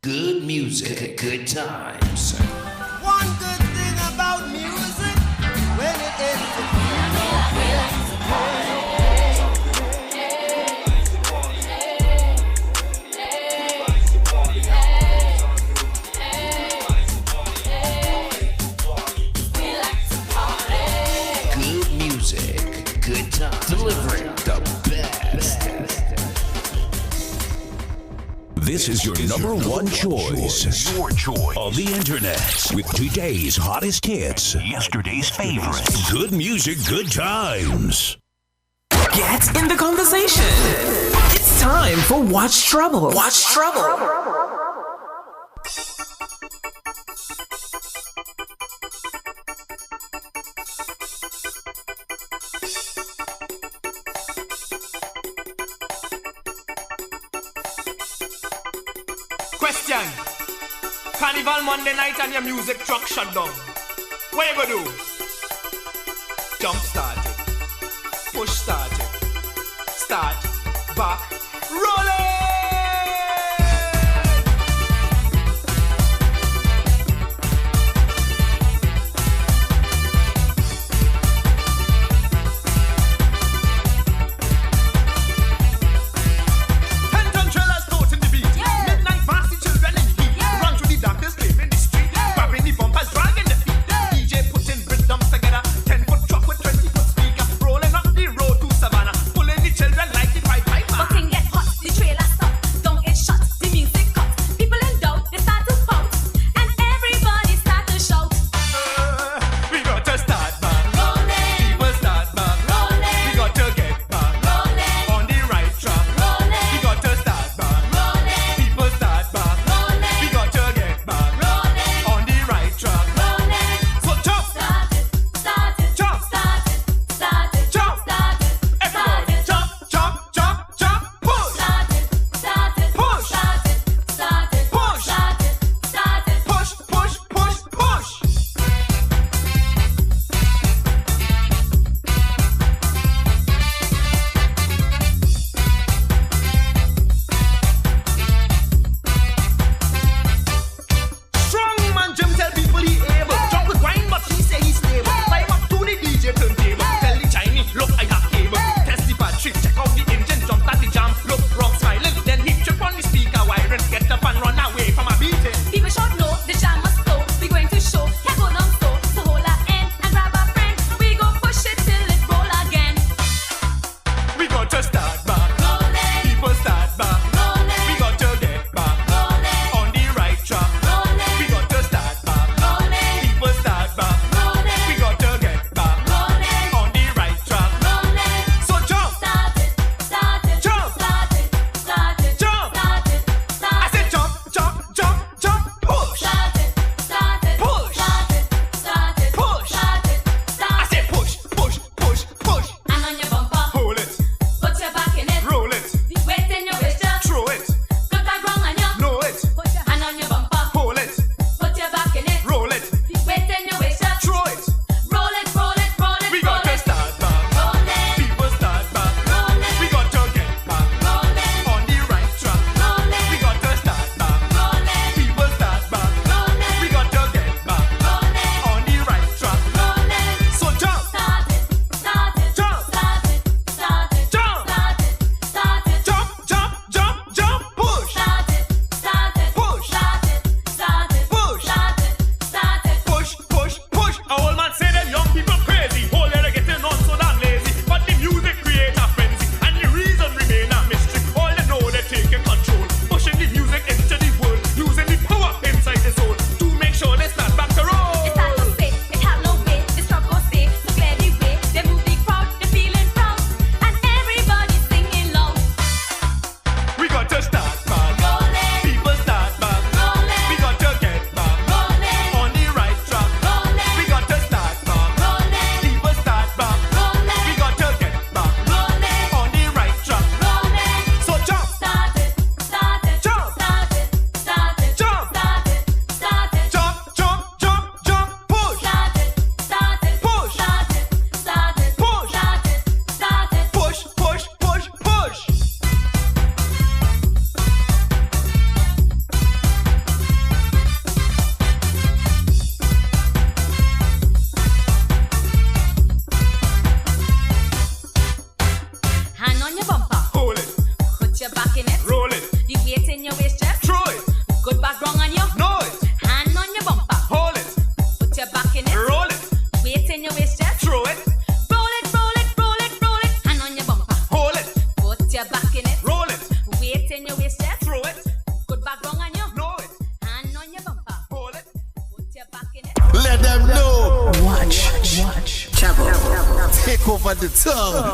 Good music, good times. One good thing about music, when it ends, it feels so Good music, good times. Delivering the best. This is your number one choice. Your choice. On the internet. With today's hottest hits. Yesterday's favorites. Good music, good times. Get in the conversation. It's time for Watch Trouble. Watch Trouble. Question. Carnival Monday night and your music truck shut down. What you gonna do? Jump start it. Push start it. Start. Back. Roll it! But thing get hot, the trailer for the tongue.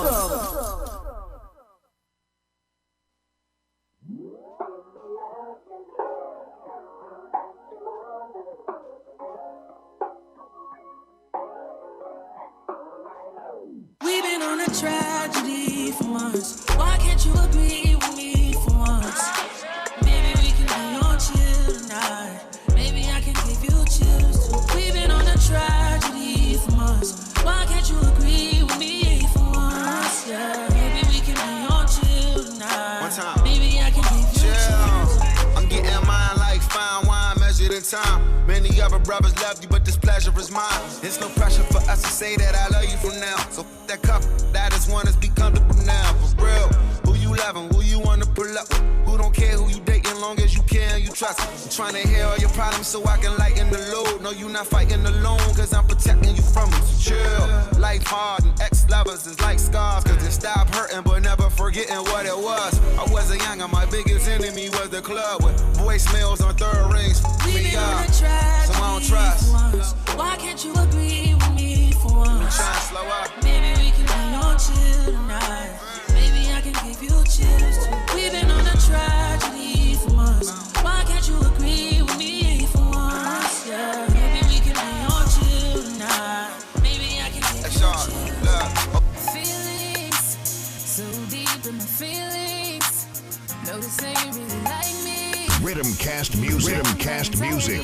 We've been on a tragedy for once. Why can't you agree with me for once? Maybe we can be on chill tonight. Maybe I can give you chills too. We've been on a tragedy for once. Why can't you agree with me for once? Yeah, maybe we can be on chill tonight. One time. Maybe I can give you chills. I'm getting mine like fine wine measured in time. Many other brothers love you, but this pleasure is mine. It's no pressure for us to say that I love you from now. So that cup, that is one that's be comfortable now. For real, who you loving, who you wanna pull up with? Who don't care who you dating, long as you care and you trust me. I'm trying to hear all your problems so I can lighten the load. No, you not fighting alone, cause I'm protecting you from them. So chill, life hard and ex-lovers is like scars. Cause they stop hurting but never forgetting what it was. I wasn't young and my biggest enemy was the club with voicemails on third rings. We've been on a tragedy so I don't trust. for once. Why can't you agree with me for once? Trying to slow up. Maybe we can be on chill tonight. Maybe I can give you chills too. We've been on a tragedy for once. Why can't you agree with me for once? Yeah, maybe we can be on chill tonight. Maybe I can give you chills. Feelings so deep in my feelings. No, this ain't really like me. Rhythm Cast Music. Rhythm Cast Music.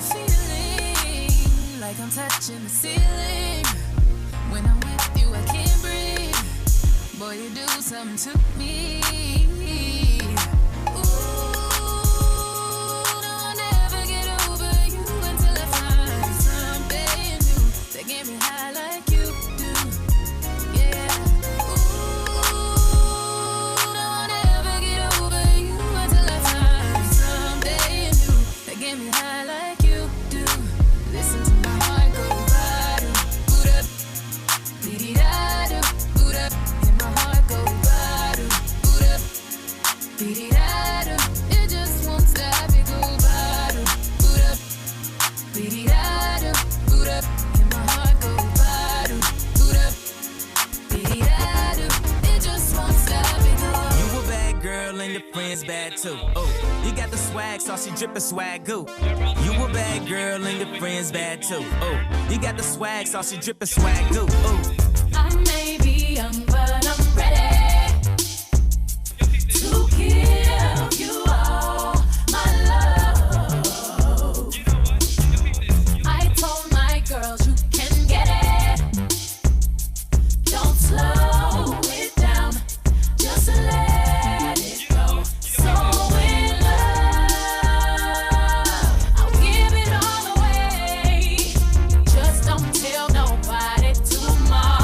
Feeling like I'm touching the ceiling. When I'm with you, I can't breathe. Boy, you do something to me. Ooh, no, I'll never get over you until I find something new that get me high like you do. Yeah. Ooh, no, I'll never get over you until I find something new that get me high like you do. Listen to my heart go bada, boot up, beady-da-da, boot up, and my heart go bada, boot up, beady-da-da. It just won't stop, it go bada, boot up, beady-da-da, boot up, and my heart go bada, boot up, beady-da-da. It just won't stop, it go. You a bad girl and your friends bad too. Oh, you got the swag, saucy drippin' swag goo. You a bad girl and your friends bad too. Oh, you got the swag, saucy drippin' swag goo. Oh. I may be young, but I'm ready to give you all my love. I told my girls you can get it. Don't slow it down, just let it go. So in love, I'll give it all away. Just don't tell nobody tomorrow.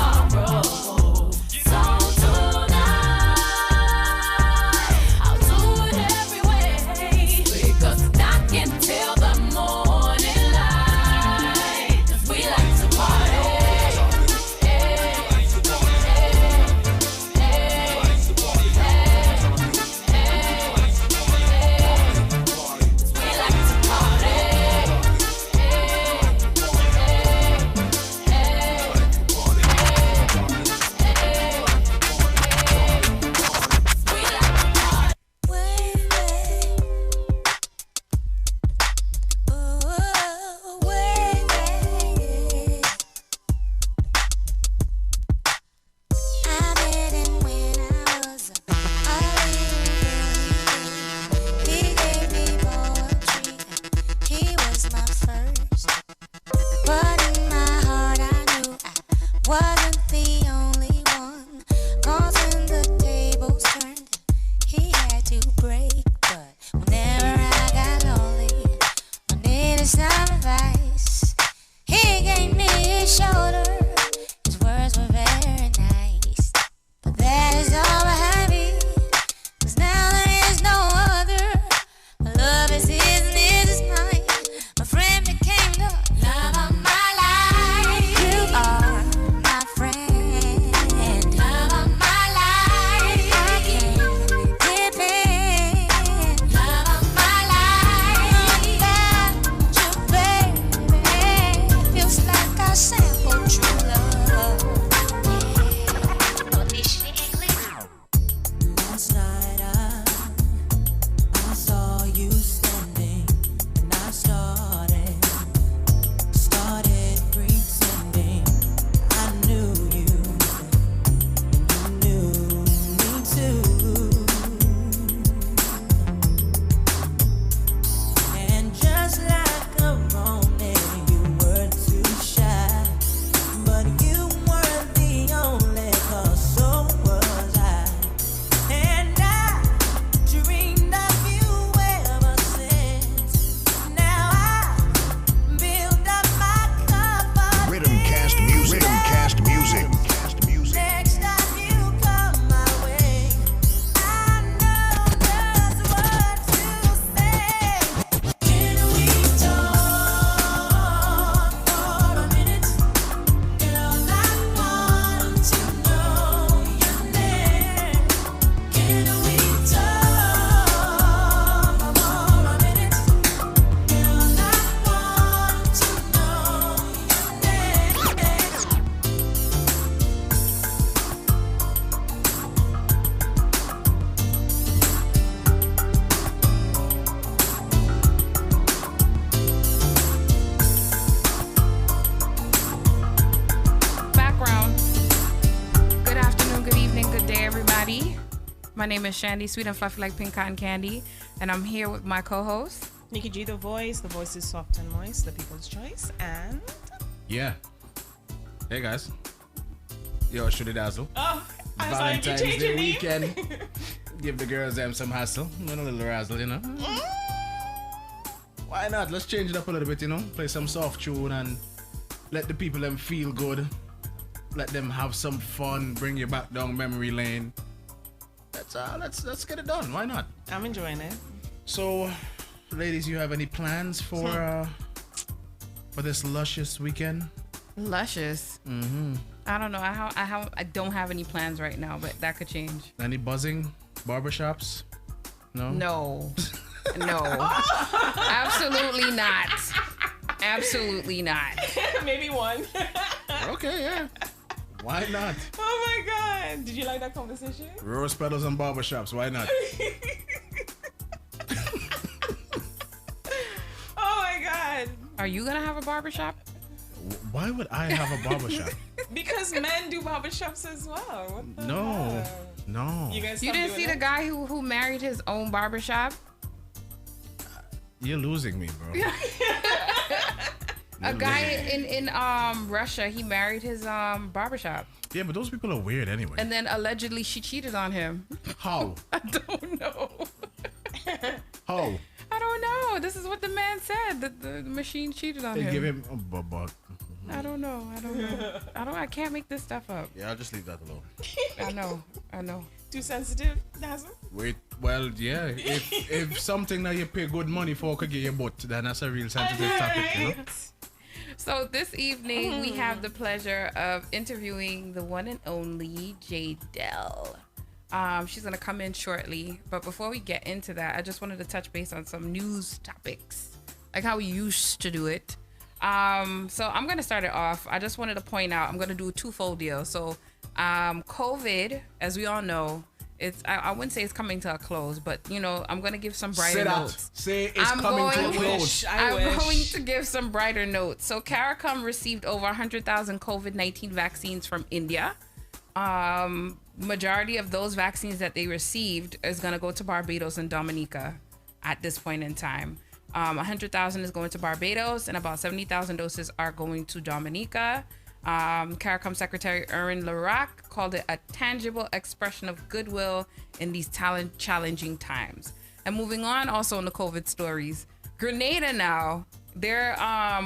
My name is Shandy, sweet and fluffy like pink cotton candy, and I'm here with my co-host. Nikki G, the voice. The voice is soft and moist, the people's choice, and... Yeah. Hey, guys. Yo, should it dazzle? Oh, I was Valentine's like, you changed Day your name? weekend. Give the girls them some hassle. A little razzle, you know? Why not? Let's change it up a little bit, you know? Play some soft tune and let the people them feel good. Let them have some fun. Bring you back down memory lane. Let's get it done. Why not? I'm enjoying it. So, ladies, you have any plans for this luscious weekend? Luscious. Mm-hmm. I don't know. I don't have any plans right now, but that could change. Any buzzing barbershops? No. No. No. Absolutely not. Absolutely not. Maybe one. Okay, yeah. Why not? Oh my God. Did you like that conversation? Rose petals and barbershops. Why not? Oh my God. Are you gonna have a barbershop? Why would I have a barbershop? Because men do barbershops as well. What the No. hell? No. You guys You didn't see the guy who married his own barbershop? You're losing me, bro. A guy in Russia, he married his barbershop. Yeah, but those people are weird anyway. And then allegedly she cheated on him. How? I don't know. How? I don't know. This is what the man said, that the machine cheated on They him. give him a but. I don't know. I can't make this stuff up. Yeah, I'll just leave that I alone. know. Too sensitive, Dazzle? Wait, well, yeah. If something that you pay good money for could get your butt, then that's a real sensitive topic, you know? So this evening we have the pleasure of interviewing the one and only J.Del. She's gonna come in shortly, but before we get into that, I just wanted to touch base on some news topics, like how we used to do it. So I'm gonna start it off. I just wanted to point out I'm gonna do a twofold deal. So COVID, as we all know, I wouldn't say it's coming to a close, but you know, I'm gonna give some brighter notes. Say it's coming to a close. I'm going to give some brighter notes. So CARICOM received over 100,000 COVID-19 vaccines from India. Majority of those vaccines that they received is gonna go to Barbados and Dominica at this point in time. 100,000 is going to Barbados and about 70,000 doses are going to Dominica. CARICOM Secretary Erin Larac called it a tangible expression of goodwill in these challenging times. And moving on, also in the COVID stories, Grenada now, their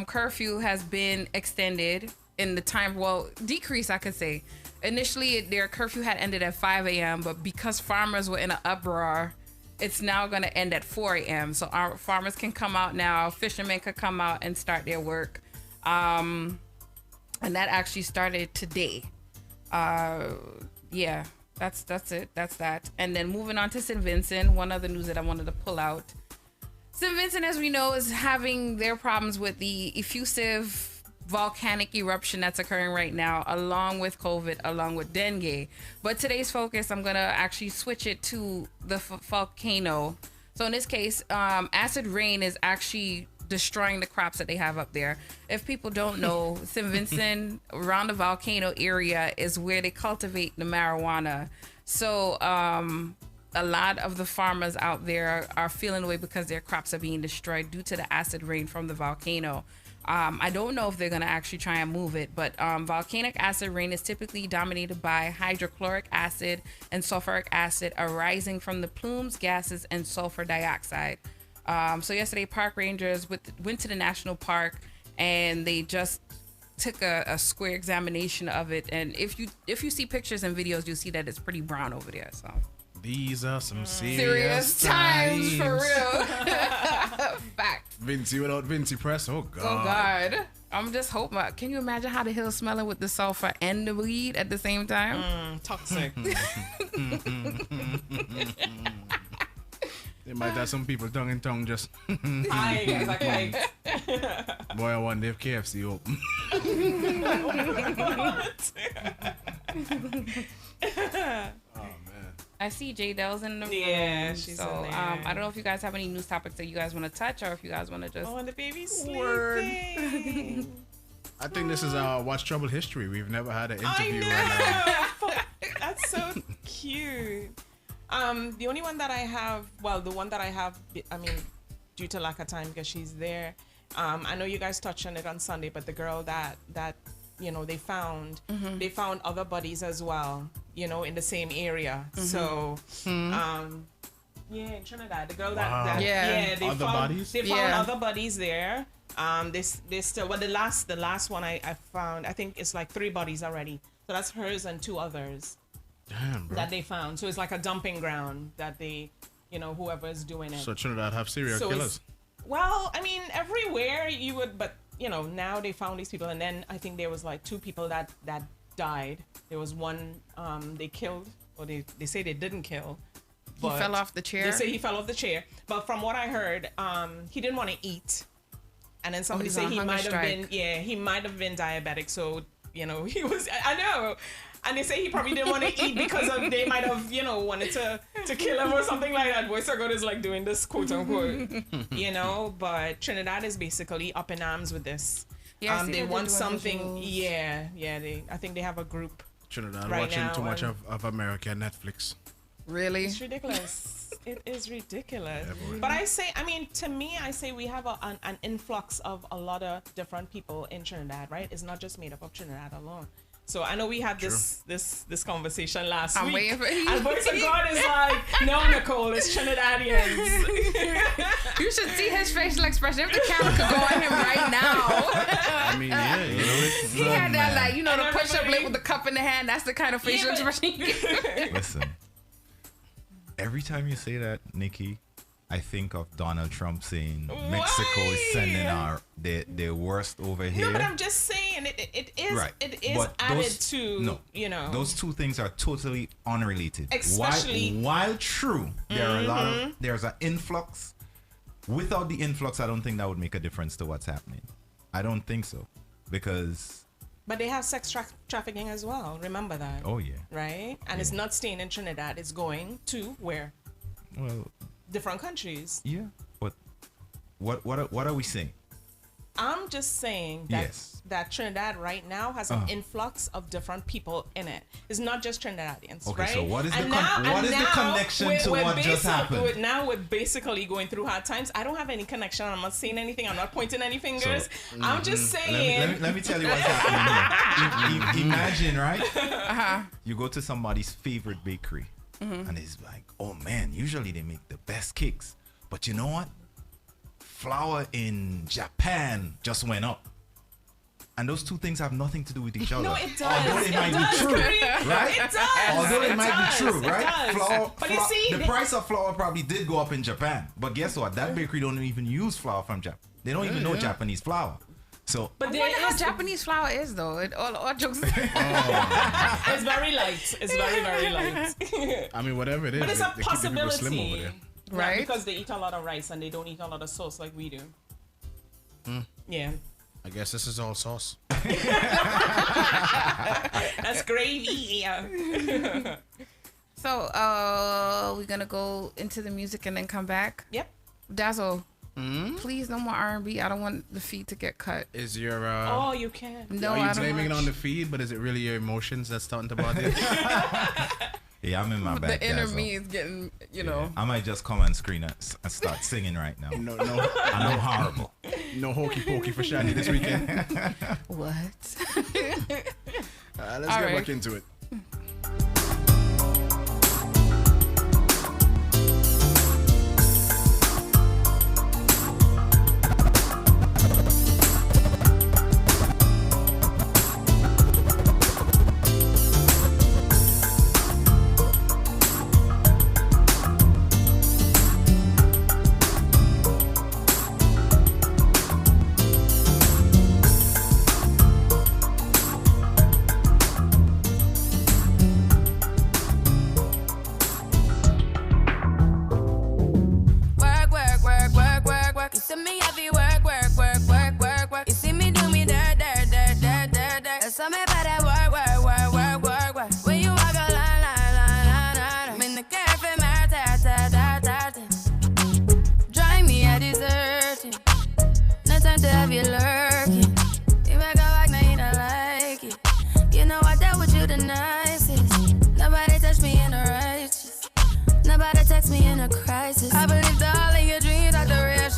curfew has been extended in the time, well, decreased, I could say. Initially, their curfew had ended at 5 a.m., but because farmers were in an uproar, it's now going to end at 4 a.m. So our farmers can come out now, fishermen could come out and start their work. And that actually started today. Yeah, that's it. That's that. And then moving on to St. Vincent, one other news that I wanted to pull out. St. Vincent, as we know, is having their problems with the effusive volcanic eruption that's occurring right now, along with COVID, along with dengue. But today's focus, I'm gonna actually switch it to the volcano. So in this case, acid rain is actually destroying the crops that they have up there. If people don't know, St. Vincent around the volcano area is where they cultivate the marijuana. So a lot of the farmers out there are feeling away because their crops are being destroyed due to the acid rain from the volcano. I don't know if they're going to actually try and move it, but volcanic acid rain is typically dominated by hydrochloric acid and sulfuric acid arising from the plumes, gases, and sulfur dioxide. So yesterday, park rangers went to the national park and they just took a square examination of it. And if you see pictures and videos, you'll see that it's pretty brown over there. So these are some serious times for real. Fact. Vinci without Vinci press. Oh God. Oh God. I'm just hoping. Can you imagine how the hill's smelling with the sulfur and the weed at the same time? Toxic. They might have some people tongue in tongue just. Exactly. Boy, I wonder if KFC open. Oh man. I see J.Del's in the room. Yeah, she's so in there. I don't know if you guys have any news topics that you guys want to touch, or if you guys want to just. Oh, and the baby's sleeping. Word. I think this is our Watch Trouble history. We've never had an interview I know. That's so cute. The only one that I have, well, the one that I have, I mean, due to lack of time because she's there. I know you guys touched on it on Sunday, but the girl that you know they found other bodies as well, you know, in the same area. So, yeah, in Trinidad, the girl that they other found bodies? they found other bodies there. They still, well, the last one I found, I think it's like 3 bodies already. So that's hers and 2 others. Damn, bro. That they found. So it's like a dumping ground that they, you know, whoever is doing it. So Trinidad have serial killers. Well, I mean, everywhere you would, but you know, now they found these people, and then I think there was like 2 people that died. There was one they killed, or they say they didn't kill. He fell off the chair. They say he fell off the chair, but from what I heard, he didn't want to eat, and then somebody said he might have been diabetic. So you know, he was. I know. And they say he probably didn't want to eat because of they might have, you know, wanted to kill him or something like that. Voice God is like doing this quote unquote, you know. But Trinidad is basically up in arms with this. Yeah, they want something. Yeah. I think they have a group. Trinidad right watching now, too much of America Netflix. Really? It's ridiculous. It is ridiculous. But I mean, to me, I say we have an influx of a lot of different people in Trinidad, right? It's not just made up of Trinidad alone. So I know we had this conversation last week. Waiting for and Voice of God is like, no, Nicole, it's Trinidadians. You should see his facial expression. If the camera could go on him right now. I mean, yeah, you know, he had that, like, you know, the push-up lip with the cup in the hand. That's the kind of facial expression he gives. Listen, every time you say that, Nikki, I think of Donald Trump saying Mexico is sending their worst over here. No, but I'm just saying it is right. It is but added those, to no, you know. Those 2 things are totally unrelated. Especially while true, there are there's an influx. Without the influx, I don't think that would make a difference to what's happening. I don't think so, because. But they have sex trafficking as well. Remember that. Oh yeah. Right, and it's not staying in Trinidad. It's going to where? Well. Different countries. Yeah, but what are we saying? I'm just saying that that Trinidad right now has an influx of different people in it. It's not just Trinidadians, okay, right? So what is the connection to what just happened? Now we're basically going through hard times. I don't have any connection. I'm not saying anything. I'm not pointing any fingers. So, I'm just saying. Let me tell you what's happening here. Imagine, right? You go to somebody's favorite bakery. And it's like, oh man, usually they make the best cakes. But you know what? Flour in Japan just went up. And those 2 things have nothing to do with each other. No, it does. Although it might be true, right? It does. Although it might be true, right? Flour, you see, the price of flour probably did go up in Japan. But guess what? That bakery don't even use flour from Japan. They don't even know Japanese flour. So, but I wonder how Japanese flour is, though. All jokes. It's very light. It's very, very light. I mean, whatever it is, but it's a they keep the people slim possibility, over there. right? Because they eat a lot of rice and they don't eat a lot of sauce like we do. Yeah. I guess this is all sauce. That's gravy. So, we're gonna go into the music and then come back. Yep. Dazzle. Please, no more R&B. I don't want the feed to get cut. Is your oh, you can. No, are you I don't blaming it on the feed, but is it really your emotions that's starting to bother you? Yeah, I'm in my bag. The inner me is getting, you know. I might just come on screen and start singing right now. No. I know horrible. No hokey pokey for Shani this weekend. What? Let's get back into it.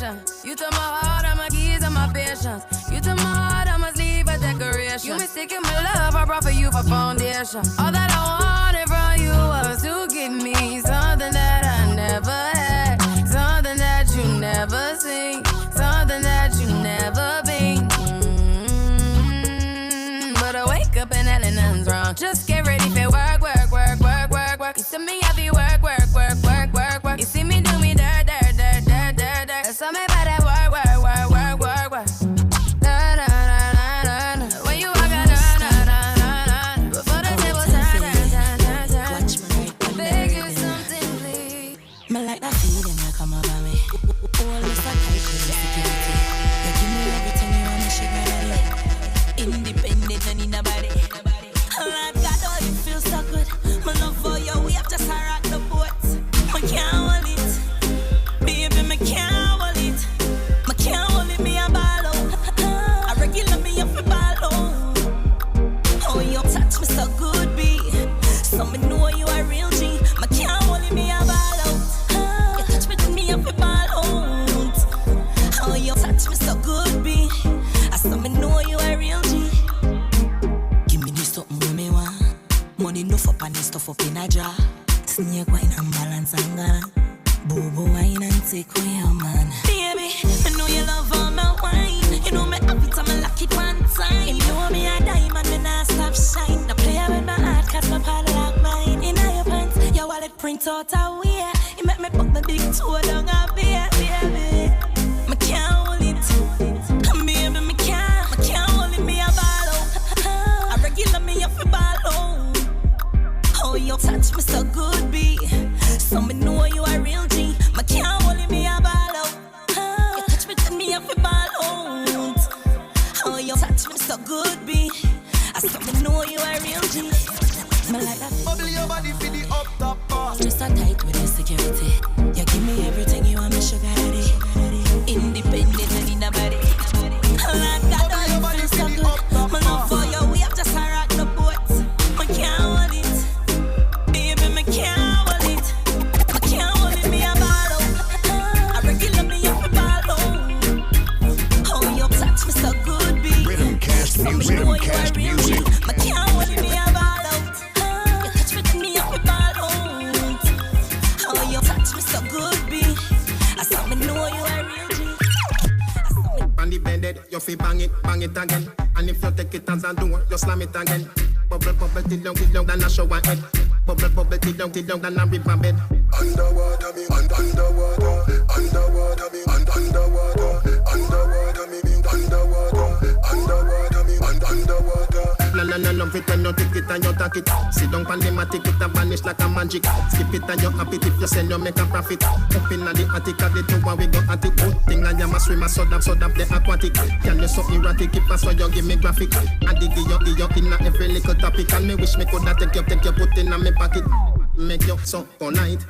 vibration. You to my heart, I'm my keys and my patience. You to my heart, I must leave a decoration. You mistaken my love, I brought for you for foundation. All that I wanted from you was to give me something that I never had, something that you never seen, something that you never been. But I wake up and hell nothing's wrong. Just get ready for work, work, work, work, work, work. You see me happy work, work, work, work, work, work. You see me do me dirt, dirt, dirt, dirt, dirt, dirt. That's all me about that work, work, work, work, work, work. Da da da da da da. When you walk out, da da da da da. Before the table turn, turn, turn, turn, turn. Watch me right when Beg you something, please. me like that feeling that come over me. Oh, looks like tight with the security. You give me everything you want, me sugar daddy. Independent, no need nobody. Oh my God, oh, you feel so good. My love for you, we have to rock the boat. I can't hold it, baby, me can't hold it. Me can't hold it, me a ball out. I regular me up a ball out. Oh, you touch me so good, B. So me know you a real G. Me can't hold it, me a ball out. You touch me up a ball out. Oh, you touch me so good, B. I saw me know you a real G. Give me this something when me want. Money enough up and this stuff up in a jar. Snake wine and balance and gone. Boo-boo wine and take away your man. Baby, I know you love all my wine. You know me happy to me lock it one time. You know me a diamond, me not stop shine. Now play with my heart, cause my padlock mine. In your pants, your wallet print out a way. You make me put my big toe down a beer, baby. Me can't hold it. Baby, me can't hold it, me a ball out. I regular me up a ball out. Oh, you touch me so good, B. So me know you a real G. Me can't hold it, me a ball out. You touch me up a ball out. Oh, you touch me so good, B. I so me know you a real G. Me like that. Bubble your body for the up top part. Just so tight with the security. You give me everything you want, me sugar daddy. Independent, no need nobody. Oh my God, oh, you feel so good. My love for you, we have to rock the boat. Me can't hold it, baby, me can't hold it. Me can't hold it, me a ball out. I regular me up a ball out. Oh, you touch me so good, B. Rhythm cast music. Rhythm cast music. Me can't hold it, me a ball out. You touch me up a ball out. Oh, you touch me so good, B. I saw me know you a real G. On the bended, you feel bang it again. And if you take it as a door, you slam it again. Bubble, bubble, till down, then I shower head. Bubble, bubble, till down, then I river bed. Underwater, me, underwater, underwater, me, underwater, underwater, me, underwater, underwater, me, underwater. La love it when you take it and you take it. Sit down pan the matic, it a vanish like a magic. Skip it and you happy if you sell, you make a profit. Up in the attic, at the tower we go at it. Good thing I am a swimmer, so damn the aquatic. Can you so erratic, if I saw you give me graphic. And dig you in every little topic. And me wish me coulda take you put in a me pocket. Make you so polite.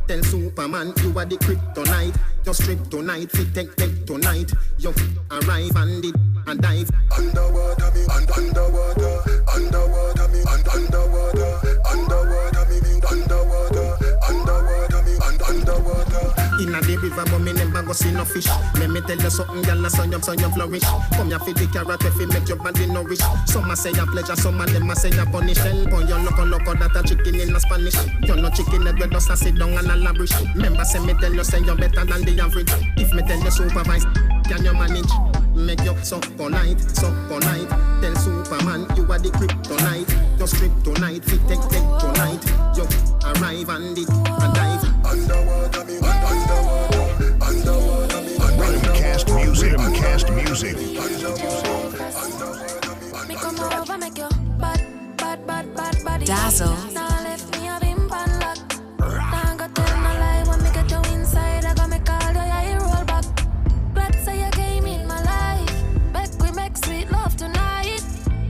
Tell Superman you are the kryptonite. You strip tonight, fit take tonight. You arrive and it and dive. Underwater me, underwater, underwater me, underwater, underwater me, underwater, underwater me, underwater. Inna the river, but me never go see no fish. Let me tell you something, girl, so you flourish. Come here for the carrot, if you make your body nourish. Some a say a pleasure, some of them a say a punish. Help on your loco that a chicken in a Spanish. You're not chicken, you just a sit down and a labrish. Remember, say me tell you, say you're better than the average. If me tell you supervise, can you manage? Make you so polite. Tell Superman you are the kryptonite. You strip tonight, fit take tonight. You arrive and it and dive. Underwater me, underwater me. Rhythm cast music. Rhythm cast music. Me come over, make you bad body. Dazzle. Now left me a bim pan lock. Now go tell no lie when me get you inside. I go make all your roll back. Glad say you came in my life. Make we make sweet love tonight.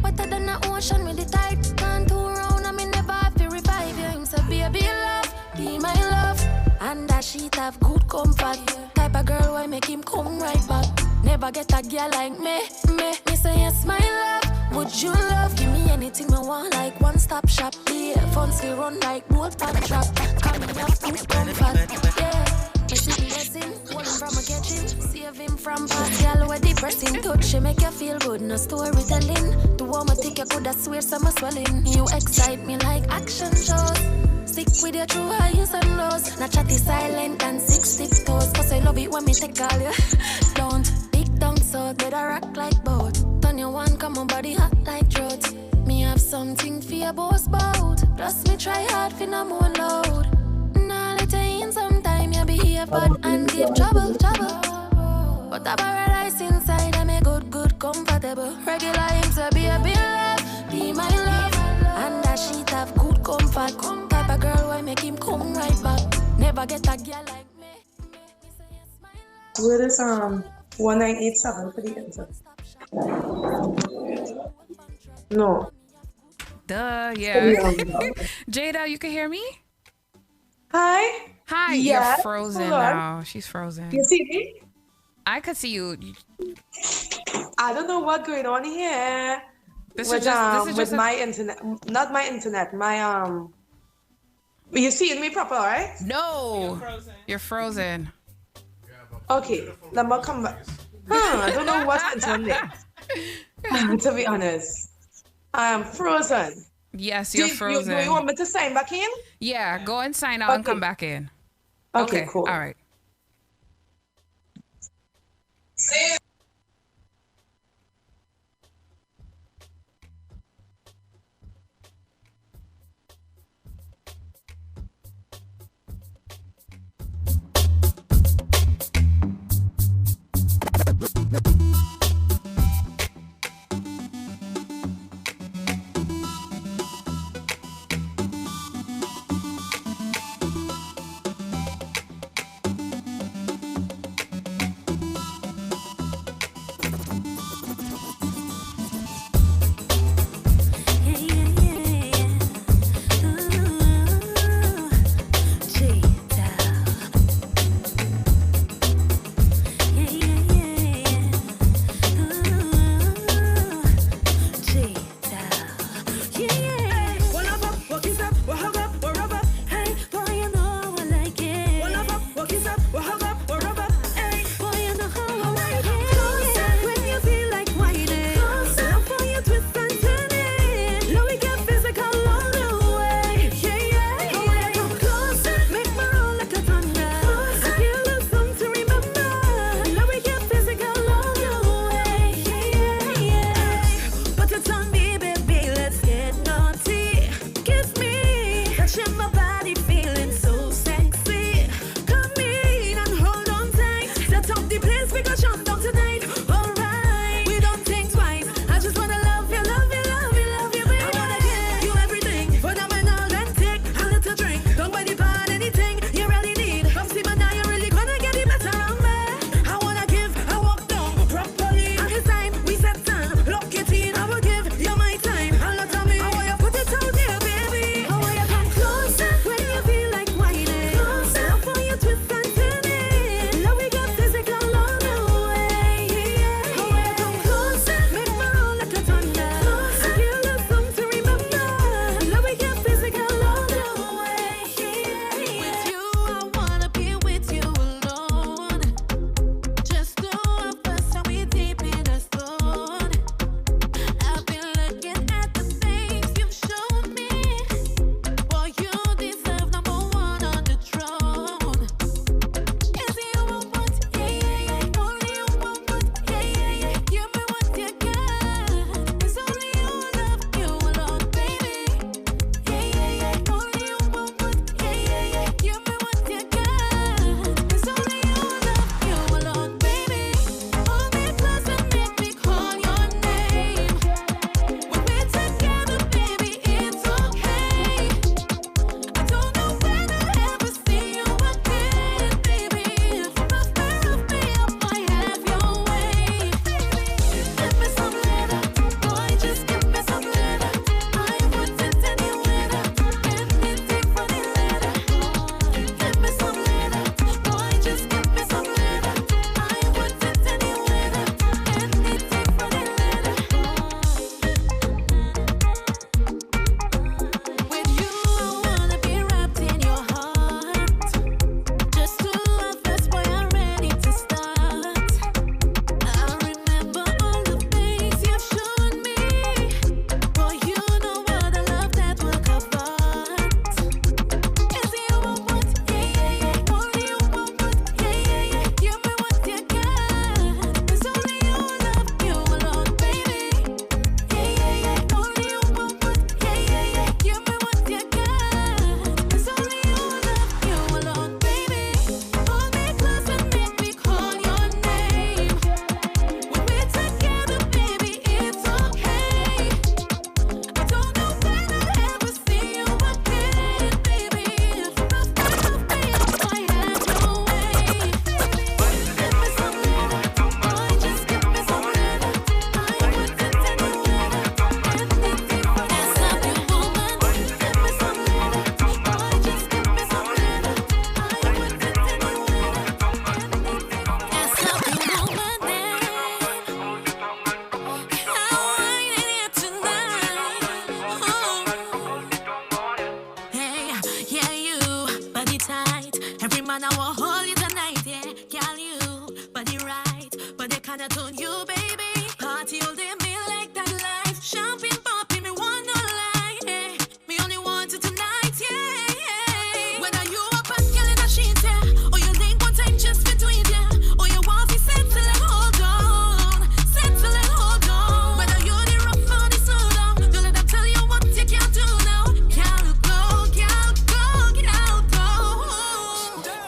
Wetter than the ocean with the tide. Can't turn round and me never have to revive you. Him say baby love, be my love. And that sheet have good comfort. Type of girl why make him come right back. Never get a girl like me. Me say yes my love. Would you love? Give me anything I want, like one-stop shop. Yeah, funds we run like boat and trap. Come me up to comfort. Yeah, I see the blessing, hold him from a catching. Save him from past gal where depressing. Touch she make you feel good, no storytelling. To warm a tick, you coulda swear some swelling. You excite me like action shows. Stick with your true highs and lows. Not chatty silent and 6 tiptoes. Cause I love it when me take all you. Don't big down so better rock like boat. Turn your one, come on body hot like throat. Me have something for your boss bout. Plus me try hard for no more load. Now let you in sometime you behave bad and give trouble. But I paradise inside I'm a good comfortable. Regular him say be a love, be my love. And that sheet have good comfort. Type of girl why make him come right back. Never get a girl like me. Where is 1987 for the answer? No. Duh, yeah. Jada, you can hear me? Hi. Hi, Yeah, you're frozen hold on. now. She's frozen. You see me? I could see you. I don't know what's going on here. This with is just with my internet, not my internet, my You seeing me proper, right? No, you're frozen. Okay, let me come back. I don't know what went on there. To be honest, I am frozen. Yes, you're frozen. Do you want me to sign back in? Yeah, go and sign out and come back in. Okay, cool. All right. man, I will hold you tonight, yeah. Girl, you, body right, but they kinda turn you, baby. Party all day, me like that life. Champagne popping, me want no lie, yeah. Me only want it tonight, yeah. Whether you up and girl in a sheet, yeah, or you link one time just between, yeah, or you want to settle and hold on, settle and hold on. Whether you the rough or the slow down, don't let them tell you what you can't do now. Girl, go, girl, go, girl, go.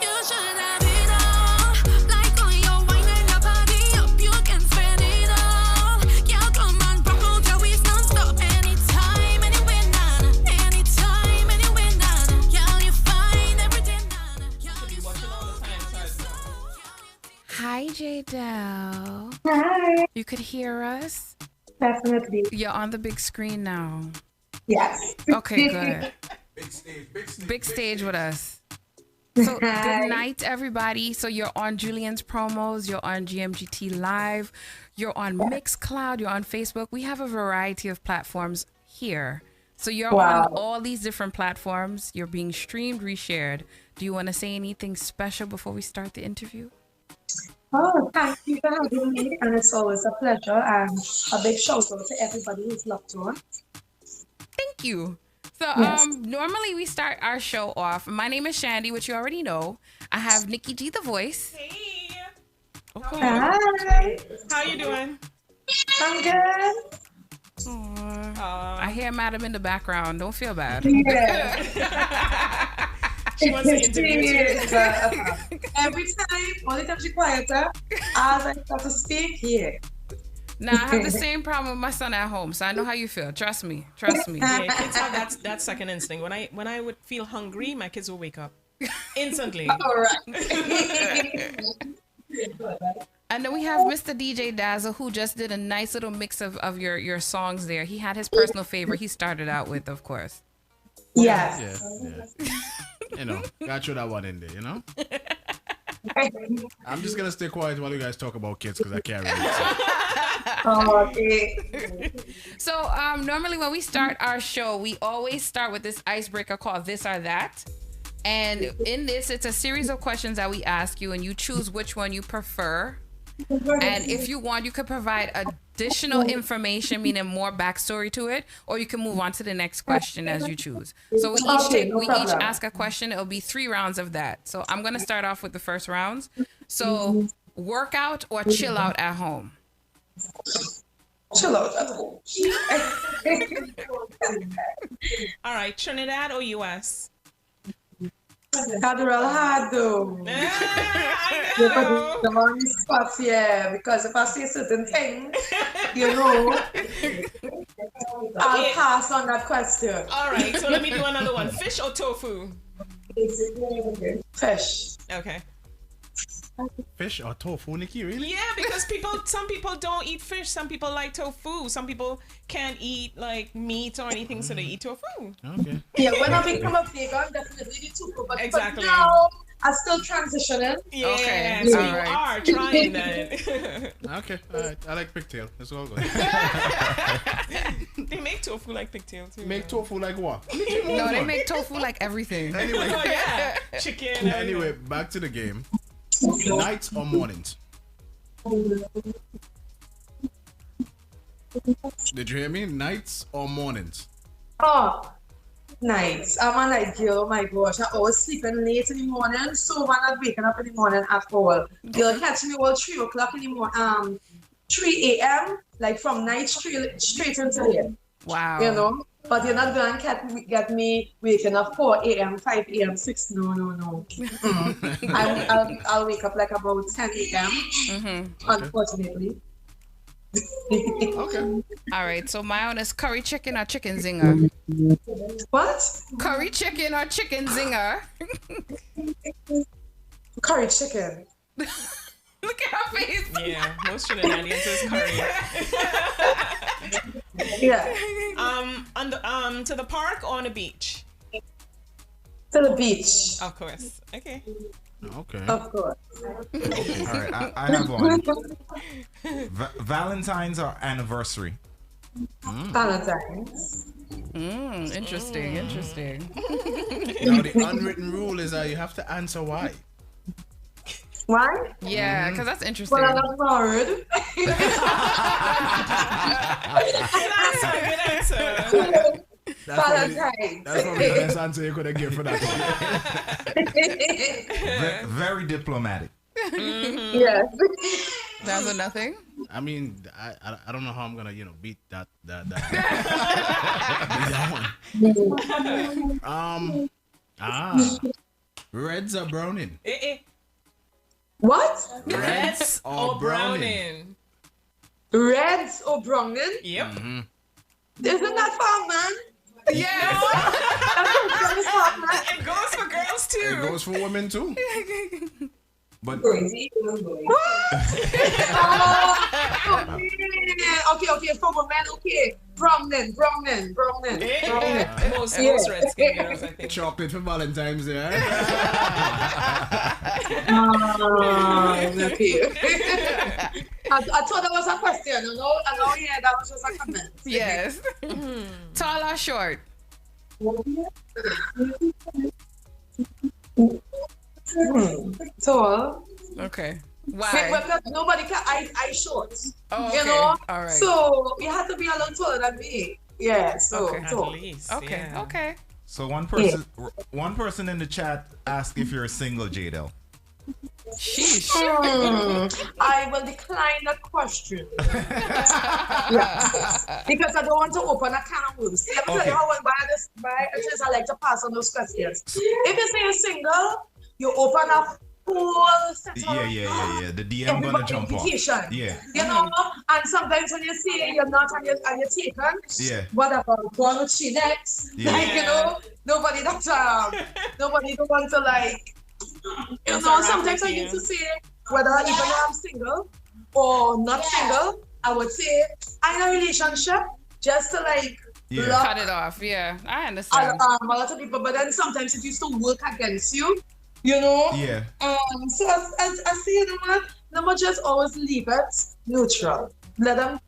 You should have it all, like on your wine and your body up, you can spend it all. Girl, come on, rock out your waist non-stop. Anytime, anywhere, nana. Anytime, anywhere, nana. Girl, you find everything, nana. Girl, you Hi, J-Del. Hi. You could hear us? Definitely. You're on the big screen now. Yes. Okay, good. Big stage with us. So Hi. good night, everybody. So you're on Julian's promos, you're on GMGT.LIVE, you're on Mixcloud, you're on Facebook. We have a variety of platforms here. So you're Wow. on all these different platforms. You're being streamed, reshared. Do you want to say anything special before we start the interview? Oh, thank you for having me, and it's always a pleasure. And a big shout out to everybody who's locked on. Thank you. So Yes. normally we start our show off. My name is Shandy, which you already know. I have Nikki G the voice. Hey. Okay. Hi. How you doing? I'm good. I hear Madam in the background. Don't feel bad. Yeah. She wants to interview you. Every time, only time she quieter, as I start to speak, yeah. Now I have the same problem with my son at home, so I know how you feel. Trust me. Trust me. Yeah, kids have that second instinct. When I would feel hungry, my kids will wake up instantly. All right. And then we have Mr. DJ Dazzle, who just did a nice little mix of your songs there. He had his personal favorite he started out with, of course. Yes. Yeah. You know, gotta throw that one in there, you know? I'm just gonna stay quiet while you guys talk about kids because I can't Okay. So normally when we start our show, we always start with this icebreaker called This or That. And in this, it's a series of questions that we ask you, and you choose which one you prefer. And if you want, you could provide additional information, meaning more backstory to it, or you can move on to the next question as you choose. So we each ask a question. It'll be 3 rounds of that. So I'm gonna start off with the first rounds. So workout or chill out at home? Chill out at home. All right, Trinidad or US? Cathedral hard though. The one spots, yeah, because if I say certain things, you know, I'll pass on that question. All right, so let me do another one. Fish or tofu? Fish. Okay. Fish or tofu, Nikki, really? Yeah, because some people don't eat fish. Some people like tofu. Some people can't eat like meat or anything, so they eat tofu. Okay. Yeah, when I become a vegan, definitely the tofu. But Exactly. for now, I'm still transitioning. Yeah, Okay, so all you right. are trying that. Okay, all right. I like pigtail. It's all good. They make tofu like pigtail too. Make tofu like what? No, they make tofu like everything. Anyway, Oh yeah, chicken. anyway, back to the game. Nights or mornings? Did you hear me? Nights or mornings? Oh, nights. I'm a night girl. Oh my gosh, I always sleeping late in the morning, so I'm not waking up in the morning at all. You'll catch me all 3 o'clock in the morning, 3 a.m. like from night straight until here. Wow. You know, but you're not gonna get me waking up 4 a.m., 5 a.m., 6. No. I'll wake up like about 10 a.m. Unfortunately. Okay. All right. So my own is curry chicken or chicken zinger? What? Curry chicken or chicken zinger? Curry chicken. Look at her face. Yeah, most Trinidadians is curry. Yeah. To the park or on the beach? To the beach. Of course. Okay. Okay. Of course. All right, I have one. Valentine's or anniversary? Valentine's. Interesting. Now the unwritten rule is that you have to answer why. Why? Yeah, because that's interesting. Well, I'm married. Good answer. Valentine's. That's probably the best answer you could have given for that. Very diplomatic. Yes. That's a nothing. I mean, I don't know how I'm gonna beat that one. Reds or browning? What? Reds or browning? Reds or browning? Yep. Mm-hmm. Isn't that fun, man? Yeah. It goes for girls too. It goes for women too. But okay, for women, okay. Browning. Most red skin girls, I think. Chocolate for Valentine's Day. Okay. I thought that was a question. I know, yeah, that was just a comment. Yes. Tall or short? Tall. Okay. Why? Because nobody can. I short. Oh, okay. You know. All right. So you have to be a little taller than me. Yeah. So Okay. tall. At least, Okay. yeah. Okay. so one person in the chat asked if you're single, JDL. Sheesh. I will decline that question. Yeah. Because I don't want to open a can of worms. Let me tell you how by I like to pass on those questions. If you say you're single, you open a whole set of Yeah. The DM gonna jump on. Yeah. You know, and sometimes when you say you're not and you're taken, Yeah. what about one with she next? Yeah. Like, you know, nobody don't want to like, you know, sometimes I used to say whether even though I'm single or not single, I would say I'm in a relationship just to like Cut it off. Yeah, I understand. a lot of people, but then sometimes it used to work against you, you know? Yeah. So I say, you know what? Let me just always leave it neutral. Let them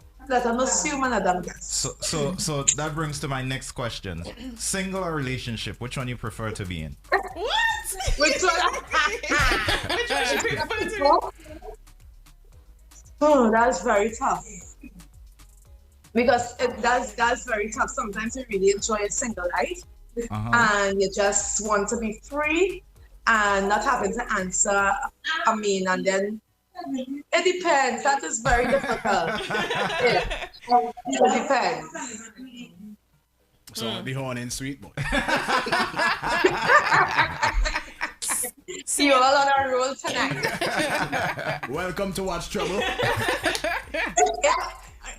assume and let them guess. So that brings to my next question. Single or relationship, which one you prefer to be in? What? Which one? Which one should we prefer to? Oh, that's very tough. Because that's very tough. Sometimes you really enjoy a single life, and you just want to be free and not having to answer. And then it depends. That is very difficult. It depends. So the horn in sweet boy. See you all on our roll tonight. Welcome to Watch Trouble.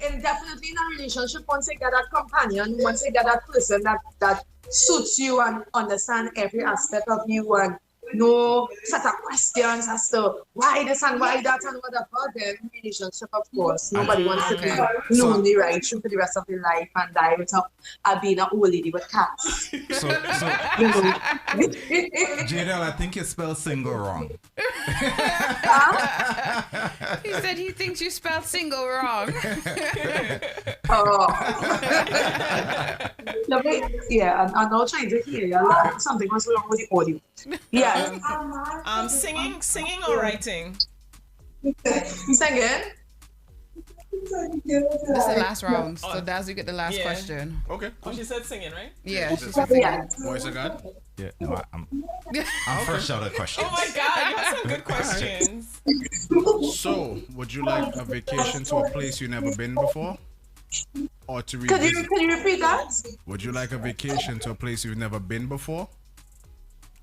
And definitely in a relationship, once you get that companion, once you get that person that suits you and understand every aspect of you and no set of questions as to why this and why that and whatever, then relationship, of course. Nobody wants to be lonely right through for the rest of their life and die without being an old lady with cats. So JDL, I think you spelled single wrong. He said he thinks you spelled single wrong. I'm not trying to hear you. Something was wrong with the audio. Yeah. Singing or writing? Singing. This is the last round, so Daz, you get the last question. Okay. Oh, she said singing, right? Yeah, she said singing. Voice of God? Yeah, no, I'm fresh out of questions. Oh my God, you have some good questions. So, would you like a vacation to a place you've never been before? Or to Could revisit? you repeat that? Would you like a vacation to a place you've never been before?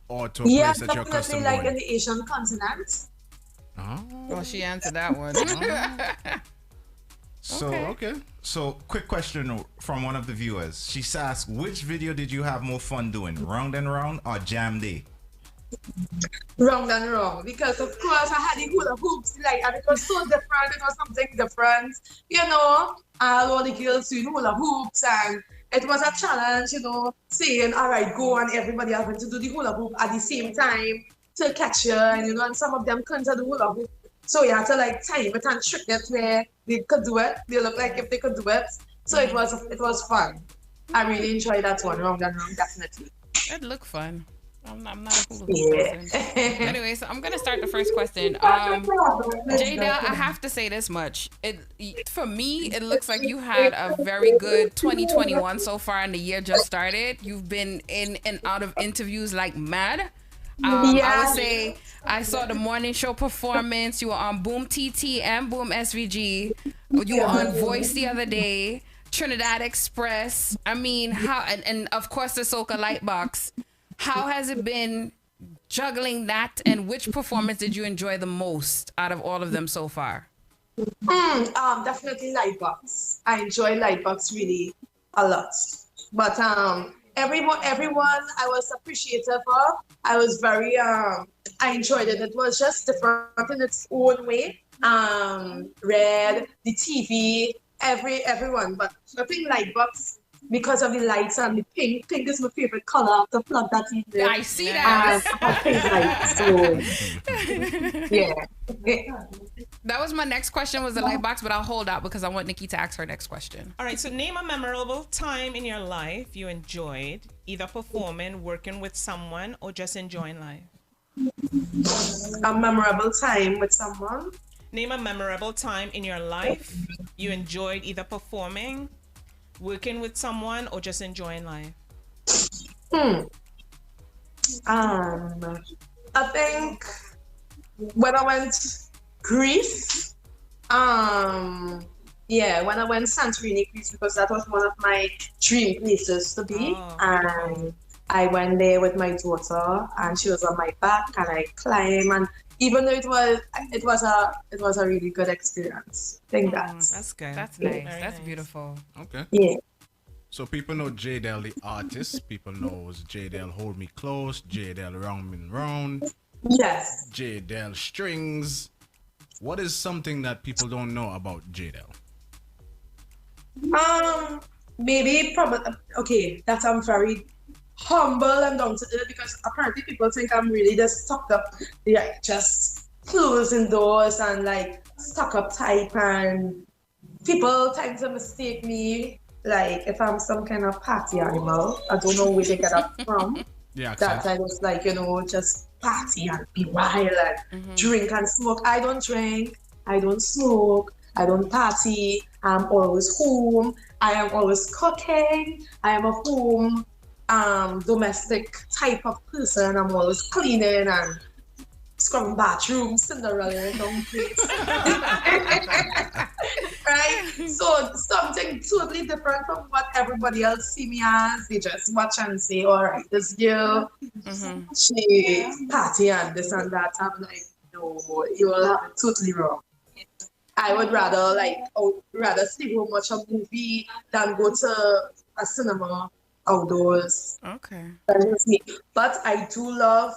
Or to a place that you're accustomed like in going? the Asian continent. Well, she answered that one. So quick question from one of the viewers. She's asked, which video did you have more fun doing, Round and Round or Jam Day? Round and Round, because of course I had the hula hoops, and it was so different. It was something different, all the girls doing hula hoops, and it was a challenge, saying, all right, go, and everybody having to do the hula hoop at the same time to catch you, and some of them couldn't do the hula hoop. So you had to time it and trick it where they could do it. They look like if they could do it. So it was fun. I really enjoyed that one, Round and Round, definitely. It looked fun. I'm not a hula hoop person. Anyway, so I'm gonna start the first question. Jada, I have to say this much. For me, it looks like you had a very good 2021 so far, and the year just started. You've been in and out of interviews like mad. I would say I saw the morning show performance. You were on Boom TT and Boom SVG. You were on Voice the other day. Trinidad Express. I mean, how and of course the Soca Lightbox. How has it been juggling that, and which performance did you enjoy the most out of all of them so far? Definitely Lightbox. I enjoy Lightbox really a lot. But everyone I was appreciative of. I was very I enjoyed it. It was just different in its own way. Red, the TV, everyone. But I think Lightbox, because of the lights and the pink. Pink is my favorite color. The plug that in there. I see that. Pink lights, so yeah. That was my next question, was the light box, but I'll hold out because I want Nikki to ask her next question. All right, so name a memorable time in your life you enjoyed, either performing, working with someone, or just enjoying life. A memorable time with someone? Name a memorable time in your life you enjoyed, either performing, working with someone, or just enjoying life. I think when I went Greece, when I went Santorini, Greece, because that was one of my dream places to be. And I went there with my daughter, and she was on my back, and I climbed, and even though it was a really good experience. I think that's good. That's nice. That's beautiful. Okay. Yeah. So people know J-Del the artist. People knows J-Del Hold Me Close, J-Del Round Me Round. Yes. J-Del Strings. What is something that people don't know about J-Del? Maybe probably that I'm very humble and down to earth, because apparently people think I'm really just stuck up, just closing doors and like stuck up type, and people tend to mistake me like if I'm some kind of party animal. I don't know where they get that from. Yeah, that I was like, just party and be wild and drink and smoke. I don't drink, I don't smoke, I don't party. I'm always home. I am always cooking. I am a home domestic type of person. I'm always cleaning and scrubbing bathrooms, Cinderella don't place. Right? So something totally different from what everybody else see me as. They just watch and say, all right, this girl, she party and this and that. I'm like, no, you will have it totally wrong. I would rather stay home, watch a movie than go to a cinema outdoors. Okay. That is me. But I do love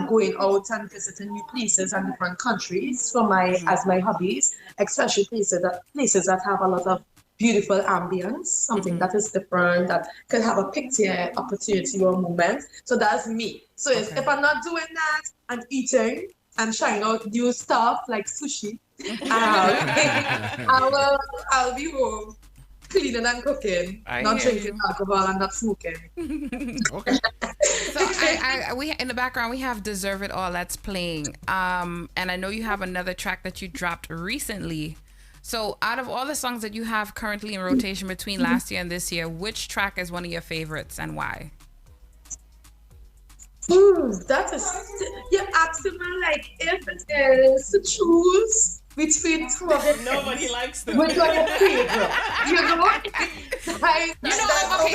going out and visiting new places and different countries for as my hobbies, especially places that have a lot of beautiful ambience, something that is different, that could have a picture, opportunity, or moment. So that's me. So if I'm not doing that and eating and trying out new stuff like sushi, I'll be home cleaning and cooking, not drinking alcohol and not smoking. Okay. So we in the background we have Deserve It All that's playing. And I know you have another track that you dropped recently. So out of all the songs that you have currently in rotation between last year and this year, which track is one of your favorites and why? That is, you're asking me like if it is to choose between two of them. Nobody likes them. Which one is favorite? Okay,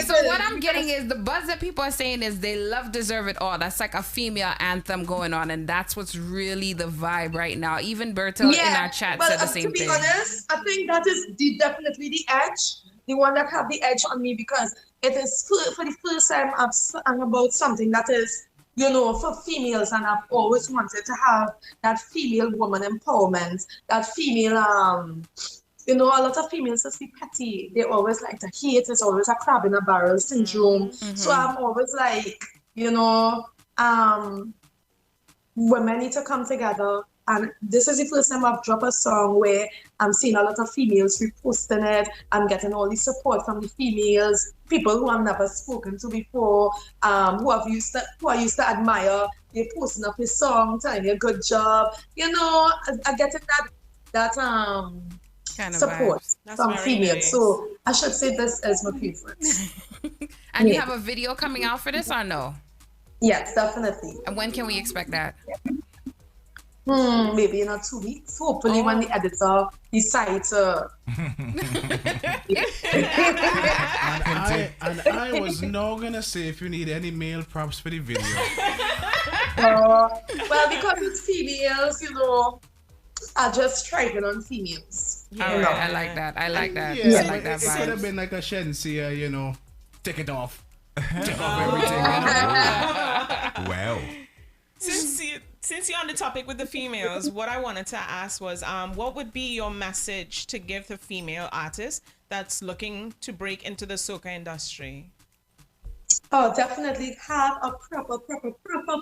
so what I'm getting is the buzz that people are saying is they love Deserve It All. That's like a female anthem going on, and that's what's really the vibe right now. Even Berto in our chat said the same thing. To be honest, I think that is definitely the edge, the one that have the edge on me, because it is for the first time I've sung about something that is, for females, and I've always wanted to have that female woman empowerment, that female, a lot of females just be petty. They always like to hate. It's always a crab in a barrel syndrome. So I'm always like, women need to come together And this is the first time I've dropped a song where I'm seeing a lot of females reposting it. I'm getting all the support from the females, people who I've never spoken to before, who I used to admire. They're posting up his song, telling me a good job. You know, I getting that kind of support from females. nice. So I should say this is my favorite. And you have a video coming out for this or no? Yes, definitely. And when can we expect that? Maybe in 2 weeks. Hopefully when the editor decides to. and I was not gonna say if you need any male props for the video. Well, because it's females, you know, I just striving on females. Yeah, You know. I like that. I like that. Yeah, I like that it could have vibe. been like a Shensia, you know, take it off. Take off everything. You know? Well. Since you're on the topic with the females, what I wanted to ask was, what would be your message to give the female artist that's looking to break into the soca industry? Oh, definitely have a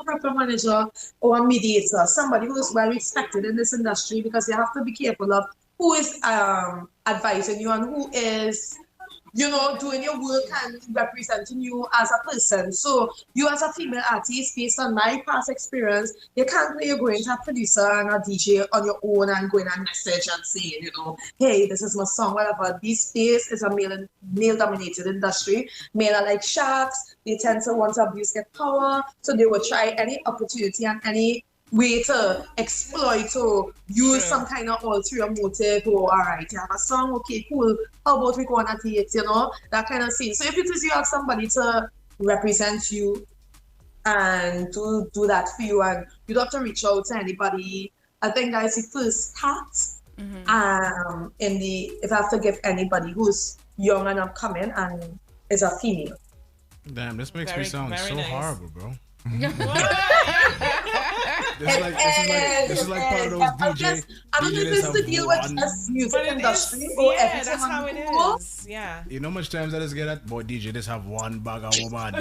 proper manager or a mediator, somebody who is well respected in this industry, because you have to be careful of who is advising you and who is, you know, doing your work and representing you as a person. So you as a female artist, based on my past experience, you can't play you're going to a producer and a DJ on your own and going and message and saying, you know, hey, this is my song, whatever. This space is a male-dominated industry. Men are like sharks. They tend to want to abuse their power. So they will try any opportunity and any way to exploit or use some kind of ulterior motive. Or, all right, you have a song, okay, cool. How about we go on a date, you know, that kind of thing. So if it is you have somebody to represent you and to do that for you, and you don't have to reach out to anybody, I think that is the first start. If I have to give anybody who's young and upcoming and is a female. Damn, this makes me sound so nice. horrible, bro. This is like part of those DJ. I don't know if it's to deal with this music industry or everything. That's how it is. Yeah. You know how much times I just get that? Boy, DJ, just have one bag of woman.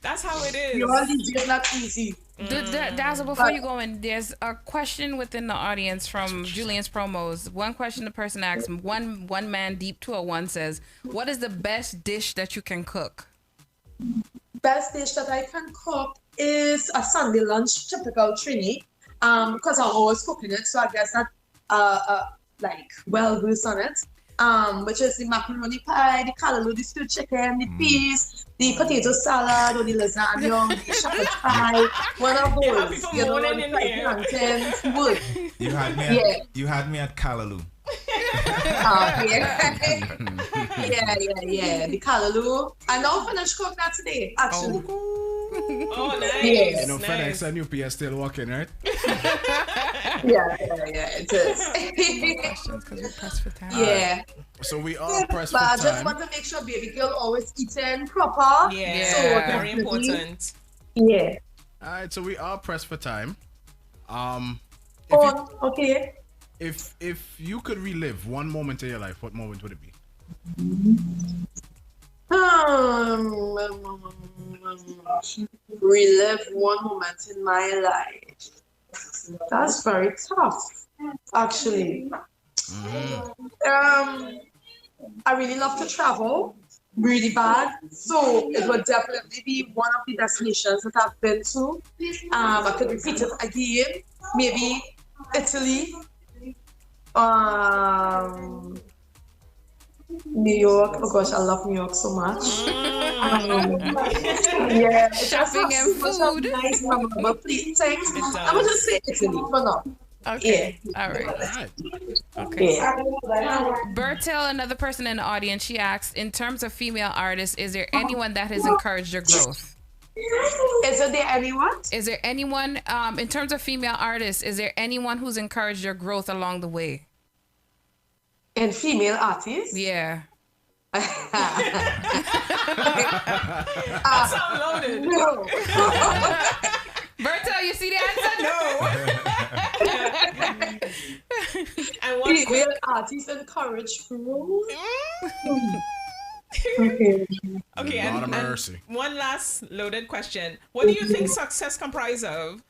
That's how it is. Your DJ is not easy. Dazzle, before you go in, there's a question within the audience from Julian's promos. One question the person asks, one man deep 201 says, what is the best dish that you can cook? Best dish that I can cook is a Sunday lunch, typical Trini. Because I'm always cooking it, so I guess that like well versed on it. Which is the macaroni pie, the callaloo, the stewed chicken, the peas, the potato salad, or the lasagna, the shepherd's pie. One of those, you know, the plantains, wood. You had me at callaloo. Yeah. The callaloo. I now finished cooking that today, actually. Oh, nice. Yes. You know, FedEx and UPS still working, right? Yeah, it is. Questions because we're pressed for time. Yeah. So we are pressed for But I time. just want to make sure baby girl always eating proper. Yeah, so very important. Yeah. Alright, so we are pressed for time. Okay. If you could relive one moment in your life, what moment would it be? Relive one moment in my life. That's very tough, actually. I really love to travel, really bad. So it would definitely be one of the destinations that I've been to. I could repeat it again. Maybe Italy. New York. Oh gosh, I love New York so much. Yeah, shopping and food. Nice, memorable things. I would just say Italy for now. Okay. Yeah. All right. Okay. Yeah. Bertel, another person in the audience, she asks, in terms of female artists, is there anyone that has encouraged your growth? Is there anyone? Is there anyone, in terms of female artists, is there anyone who's encouraged your growth along the way? In female artists? Yeah. That sounds loaded. No. Bertel, you see the answer? No. And one female artists encourage growth? Okay. Okay, A lot of and mercy. one last loaded question. What do you think success comprises of?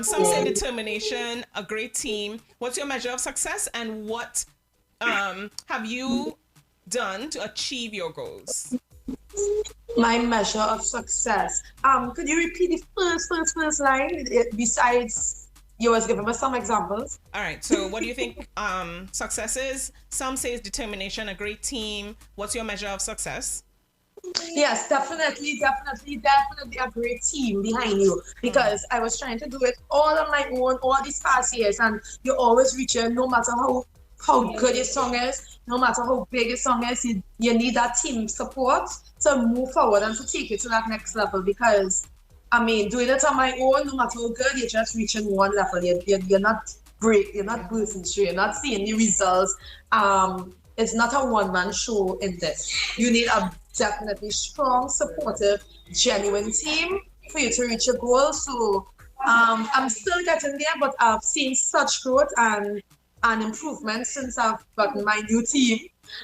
Some say determination, a great team. What's your measure of success, and what have you done to achieve your goals? My measure of success. Could you repeat the first line? Besides, you was giving us some examples. All right. So, what do you think success is? Some say it's determination, a great team. What's your measure of success? Yes, definitely a great team behind you, because I was trying to do it all on my own all these past years, and you always reach it no matter how good your song is, no matter how big your song is, you need that team support to move forward and to take it to that next level. Because I mean, doing it on my own, no matter how good, you're just reaching one level. You're not great, you're not bursting through, you're not seeing the results. It's not a one-man show in this. You need a definitely strong, supportive, genuine team for you to reach your goal. So I'm still getting there, but I've seen such growth and improvement since I've gotten my new team.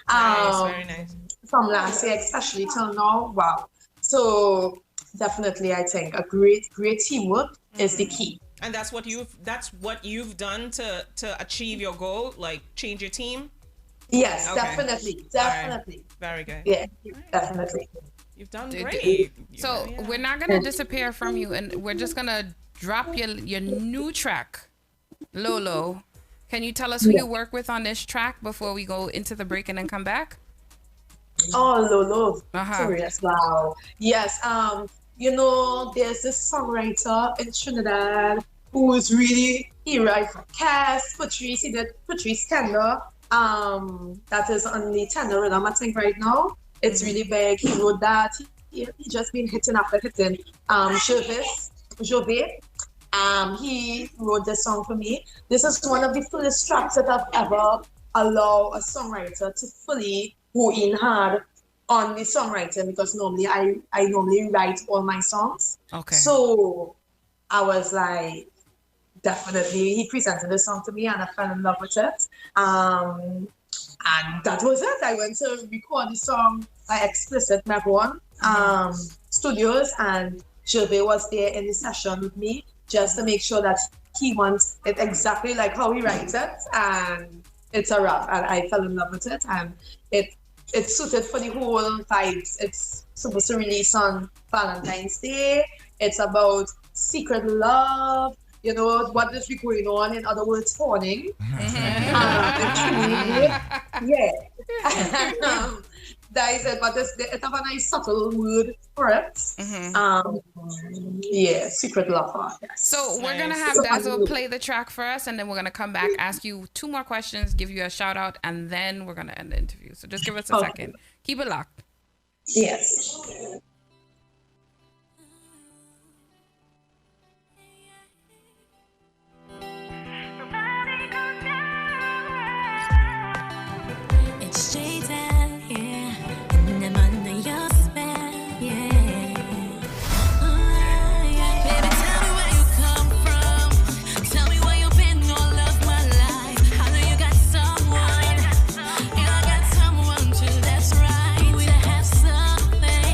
Very nice. From last year, especially till now. Wow. So definitely, I think a great teamwork is the key. And that's what you've done to achieve your goal, like change your team. Yes, Okay. definitely. Right. Very good. Yeah, definitely. You've done great. So we're not gonna disappear from you, and we're just gonna drop your new track, Lolo. Can you tell us who you work with on this track before we go into the break and then come back? Oh, Lolo. Serious. Wow. Yes. There's this songwriter in Trinidad who is really, he writes for Cass, Patrice. He did Patrice Tender. That is on the Tender rhythm, I think, right now. It's really big. He wrote that. He just been hitting after hitting. Jovet. He wrote this song for me. This is one of the fullest tracks that I've ever allowed a songwriter to fully go in hard on the songwriting, because normally I normally write all my songs. Okay. So I was like, definitely, he presented the song to me and I fell in love with it. And that was it. I went to record the song by Explicit Megwan Studios, and Chubble was there in the session with me just to make sure that he wants it exactly like how he writes it, and it's a wrap. And I fell in love with it, and it's suited for the whole vibes. It's supposed to release on Valentine's Day. It's about secret love. You know, what is going on, in other words, fawning. That is it, but it have a nice subtle word for it. Secret love. Yes. So we're gonna have Dazzle play the track for us, and then we're gonna come back, ask you 2 more questions, give you a shout out, and then we're gonna end the interview. So just give us a second. Keep it locked. Yes. It's J-Town, yeah, and I'm under your spell, yeah. Baby, tell me where you come from. Tell me where you've been all of my life. I know you got someone. You got someone too, that's right. We have something.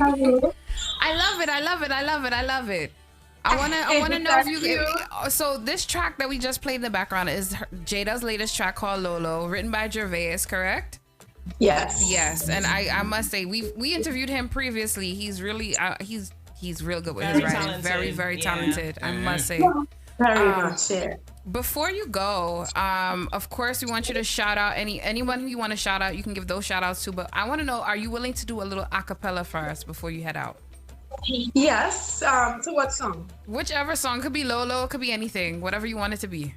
I love it. I love it. I love it. I love it. I wanna know if you. So this track that we just played in the background is Jada's latest track called Lolo, written by Gervais, correct? Yes. Yes, and I must say we interviewed him previously. He's really he's real good with his writing. Talented. Very, very talented. I must say. Very much. Yeah. Before you go, of course, we want you to shout out anyone who you want to shout out. You can give those shout outs to, but I want to know, are you willing to do a little acapella for us before you head out? Yes. To what song? Whichever song. Could be Lolo, could be anything, whatever you want it to be.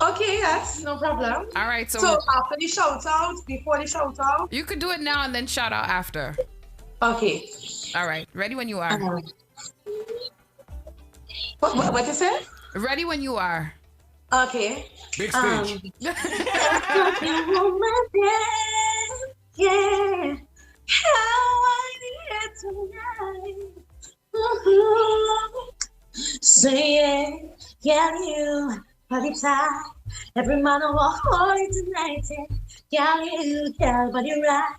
Okay, yes, no problem. All right, so after the shout out, before the shout out? You could do it now and then shout out after. Okay. All right, ready when you are. What you say? Ready when you are. Okay. Big stage. Yeah. How I need tonight. Say yeah, you body tight. Every man will hold it tonight. Yeah, you body right.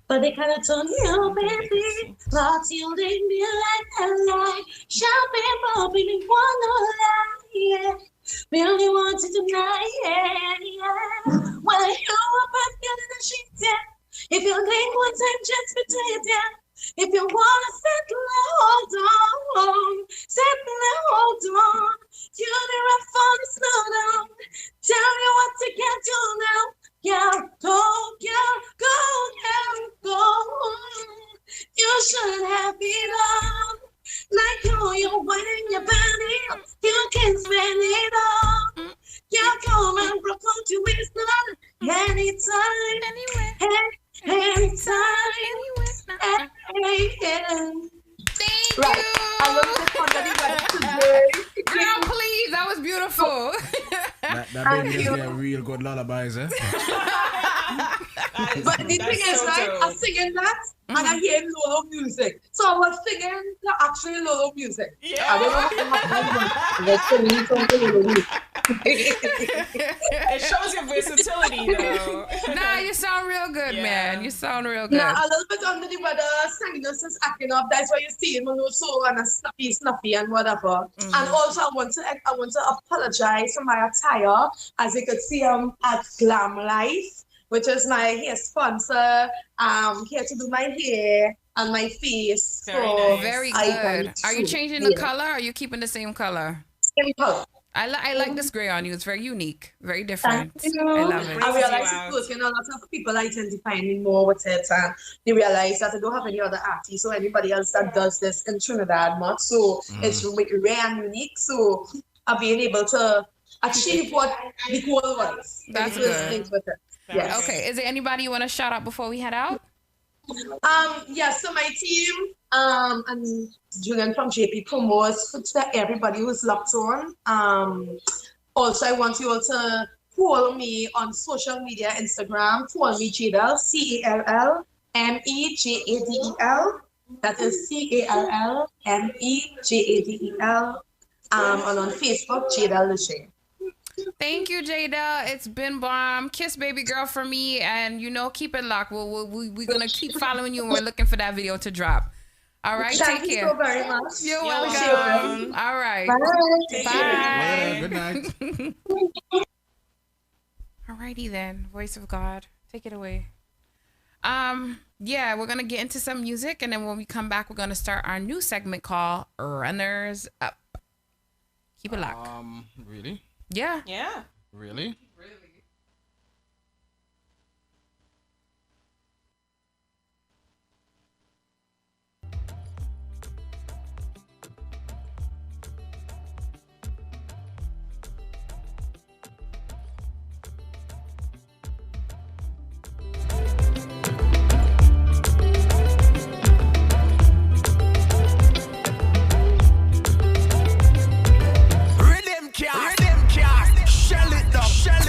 But they kind of told you, baby, but you leave me like a light. Champagne popping in one lie, yeah. Really want it tonight, yeah. Well, you up and get in the sheet, yeah. If you think one time just between them, if you wanna settle, hold on, settle, hold on. You're the rough on the slow down. Tell me what to get to now. Yeah, go. You should have it all. Like you're whining your body. You can spend it all. Yeah, come and broke on to wisdom. Anytime, anytime, Thank right. you. I love this one that you got today. Girl, please, that was beautiful. That baby just get real good lullabies, eh? But the thing is, right, I'm singing that and I hear Lolo music. So I was singing the actual Lolo music. Yeah. I don't know what singing something Lolo music. It shows your versatility, though. Nah, you sound real good, man. You sound real good. Now, a little bit under the weather, sinus is acting up. That's why you see him on so and a snuffy and whatever. And also, I want to apologize for my attire. As you could see, I'm at Glam Life, which is my hair sponsor. Here to do my hair and my face. Very good. Are you changing the color or are you keeping the same color? Same color. I like this gray on you. It's very unique, very different. Thank you. I love it. I realize it's working. A lot of people identifying me more with it, and they realize that I don't have any other artists or anybody else that does this in Trinidad much. So it's rare and unique. So I've been able to achieve what the goal was. That's good. With it. Yes. Okay. Is there anybody you want to shout out before we head out? So my team, and Julian from JP Promos, to everybody who's locked on. Also, I want you all to follow me on social media, Instagram. Follow me, Jadel, CALLMEJADEL. That is CALLMEJADEL. And on Facebook, Jadel Lachey. Thank you, Jada. It's been bomb. Kiss baby girl for me, and keep it locked. We're gonna keep following you, and we're looking for that video to drop. All right, Thank take you care. so very much. You're welcome. All right. Bye. Bye. Good night. Alrighty then, voice of God, take it away. Yeah, we're gonna get into some music, and then when we come back, we're gonna start our new segment called Runners Up. Keep it locked. Really? Yeah. Yeah. Really? Rhythm cast, shell it down, shell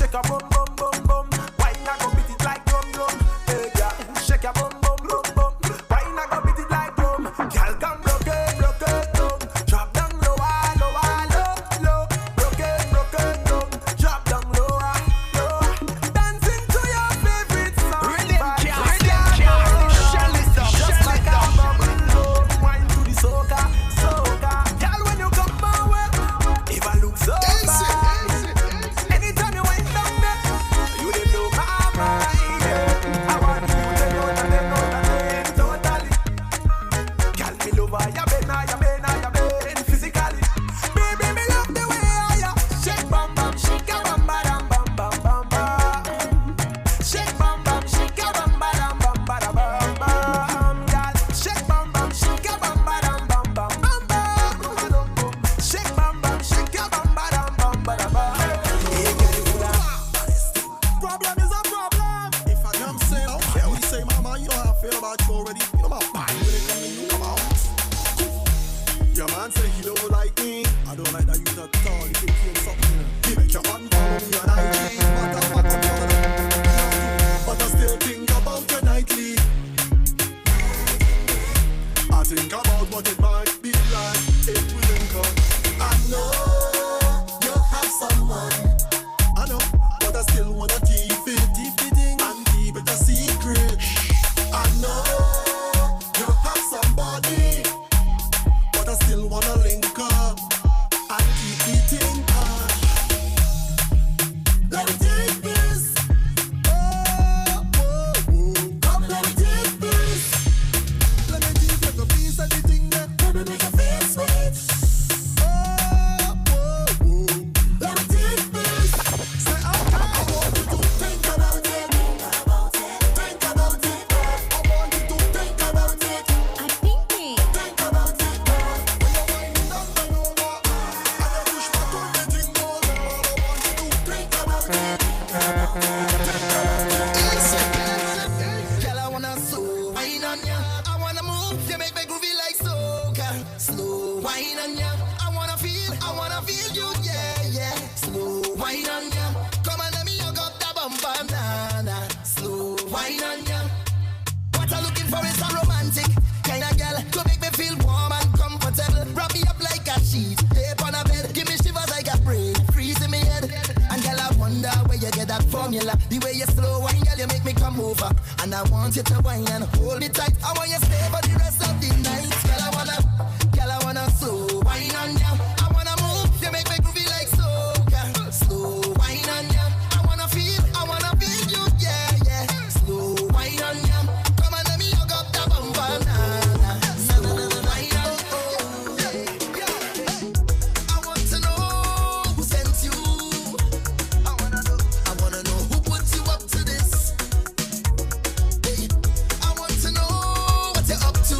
shake a bum bum bum bum. Why not go beat it like drum drum? Hey girl, shake a bum bum bum bum. Why not go beat it like drum? Girl, come broke it down. Drop down lower, lower, low, low. Broke it down. Drop down lower, lower. Dancing to your favorite song. Rhythm can't. Shell it up, just like a bubble. Wine to the soca, soca. Girl, when you come my way, if I look so fine. Anytime you wind down there, you dey blow my mind. I want you to know that they totally. Girl, me love her, ya been physically. Baby, me love the way ya shake bam bam, shake a bam bam bam bam bam bam. Shake bam bam, shake a bam bam bam bam bam bam. Girl, shake bam bam, shake a bam bam bam bam bam bam. Shake bam bam, shake a bam bam bam bam bam. Problem is a problem. If I am saying, okay, we say, mama, you know how I feel about you already. You know my body when it comes to you, come out. Your man say he don't like me. I don't like that you not tall. You think you're something. He make your man follow me on IG. But I still think about your nightly. I think about what it might be like if we link up. I know you have someone. I know, but I still wanna keep it and keep it a secret. I know you have somebody, but I still wanna link up and keep it in touch. Let me take this. Oh, oh, oh. Come, let me take this. Let me give you a piece of the thing that baby make you feel sweet. Oh, oh, oh. Let me take this. Say, okay, I want you to think about it. Think about it. I want you to think about it. I'm thinking. Think about it. When you're winding down the over, and you push back on the thing over, I want you to think about it. Girl, I wanna slow wine on ya. I wanna move, you make me groovy like soca. Slow wine on ya. I wanna feel you, yeah, yeah. Slow wine on ya. Come on, let me hug up that bumper, nah, nah. Slow wine on ya. What I'm looking for is a romantic kind of girl to make me feel warm and comfortable. Wrap me up like a sheet, tape on a bed. Give me shivers like a brain, freeze in me head. And girl, I wonder where you get that formula. The way you slow wine, girl, you make me come over. And I want you to wine and hold me tight. I want you stay for the rest of the night. Girl, I wanna slow wine on ya. I wanna move, you make me groovy like soca. Slow wine on ya. I wanna feel you, yeah, yeah. Slow wine on ya. Come on, let me hug up that bumper, nah, nah. Slow wine on ya. I want to know who sent you. I wanna know who put you up to this. I want to know what you're up to.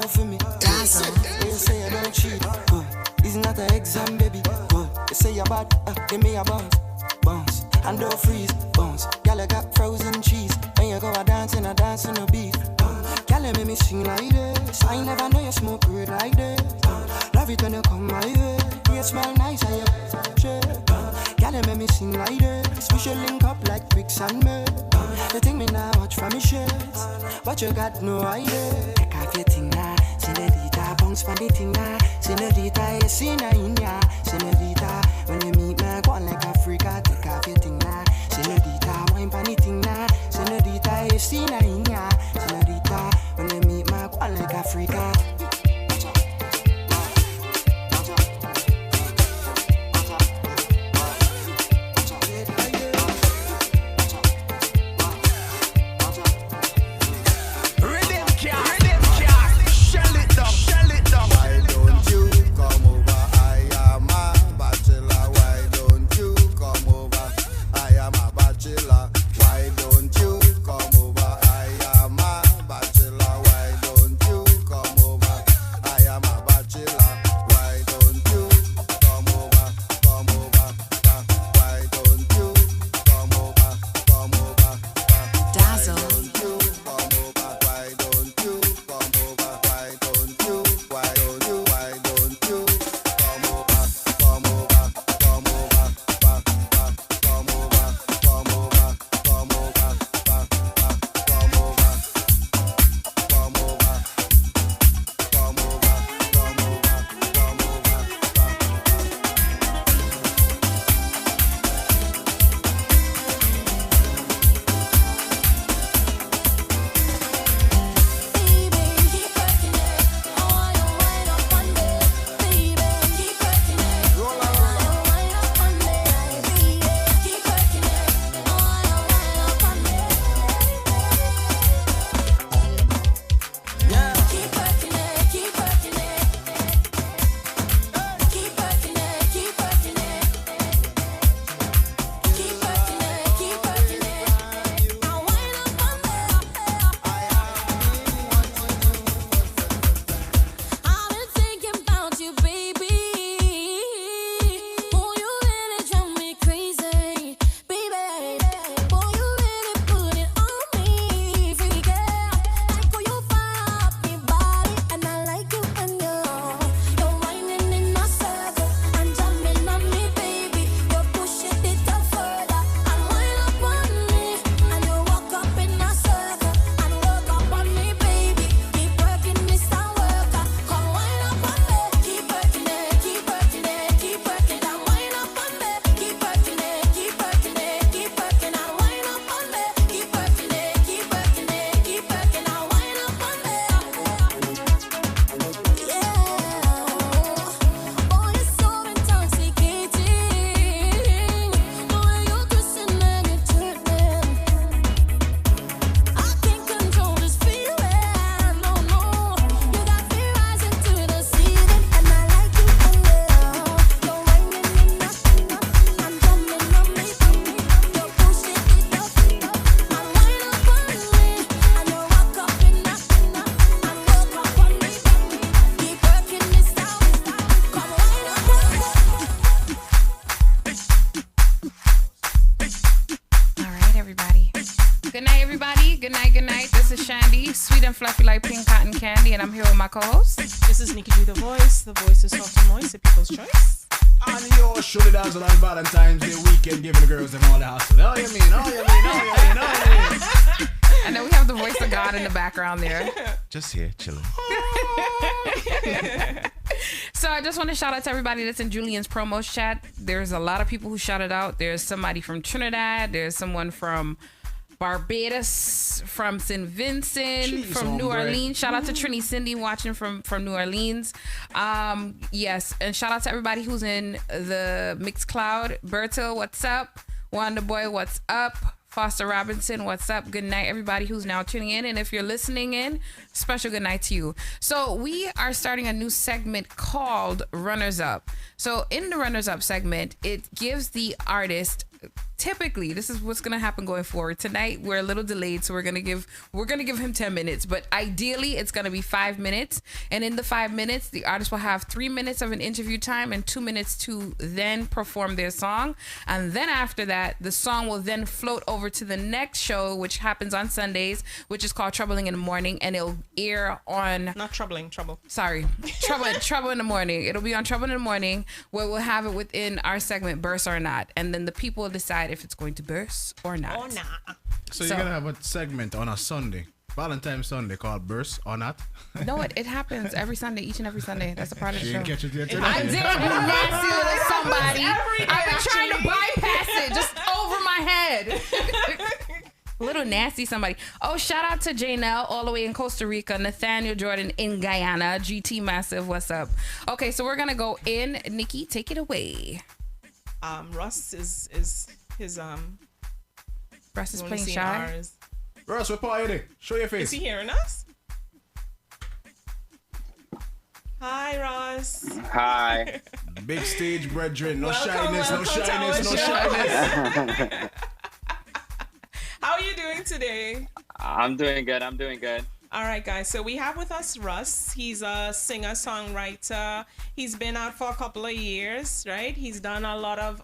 fall for me. You say I don't cheat. It's not an exam, baby. You say you're bad, give me a bounce. And don't freeze, bounce. Girl, I got frozen cheese. When you go a dance on a beat. Girl, you make me sing like this. I never know you smoke weed like this. Love it when you come my way. You smell nice and you shit. Girl, you make me sing like this. We should link up like bricks and mud. You think me now watch from me shirts, but you got no idea. Take off your thing now, senorita. Bounce from the thing now, senorita. You see na in ya, senorita. When you meet me, go on like Africa. Take off your thing now, senorita. Wine from the thing now, senorita. You see na in ya, senorita. When you meet me, go on like Africa. Fluffy like pink cotton candy, and I'm here with my co-host. This is Nikki G, the voice is soft and moist, the people's choice. And your shoulda dazzle on Valentine's Day weekend, giving the girls them all the hustle. Oh, you mean? And then we have the voice of God in the background there. Just here, chilling. So I just want to shout out to everybody that's in Julian's promos chat. There's a lot of people who shouted out. There's somebody from Trinidad. There's someone from Barbados, from St. Vincent, from New Orleans. Shout out to Trini Cindy watching from New Orleans. Yes, and shout out to everybody who's in the Mixed Cloud. Berto, what's up? Wanda Boy, what's up? Foster Robinson, what's up? Good night, everybody who's now tuning in. And if you're listening in, special good night to you. So we are starting a new segment called Runners Up. So in the Runners Up segment, it gives the artist typically this is what's gonna happen going forward. Tonight we're a little delayed, so we're gonna give him 10 minutes, but ideally it's gonna be 5 minutes. And in the 5 minutes, the artist will have 3 minutes of an interview time and 2 minutes to then perform their song. And then after that, the song will then float over to the next show, which happens on Sundays, which is called Troubling in the Morning, and it'll air on Trouble. Sorry, Trouble in the Morning. It'll be on Trouble in the Morning, where we'll have it within our segment Burst or Not, and then the people will decide if it's going to burst or not. So you're gonna have a segment on a Sunday, Valentine's Sunday, called Burst or Not? No, it happens every Sunday, each and every Sunday. That's a part of the You show. didn't catch it yet today? I did, you nasty little somebody. I've been trying to bypass it just over my head. Little nasty somebody. Oh, shout out to Janelle all the way in Costa Rica, Nathaniel Jordan in Guyana, GT Massive, what's up? Okay, so we're gonna go in. Nikki, take it away. Russ is his Russ is only playing seen shy. ours. Russ, what part are you? Show your face. Is he hearing us? Hi, Ross. Hi. Big stage, brethren. No Welcome, shyness, no welcome to our shyness, no show. shyness. How are you doing today? I'm doing good. All right, guys. So we have with us Russ. He's a singer-songwriter. He's been out for a couple of years, right? He's done a lot of,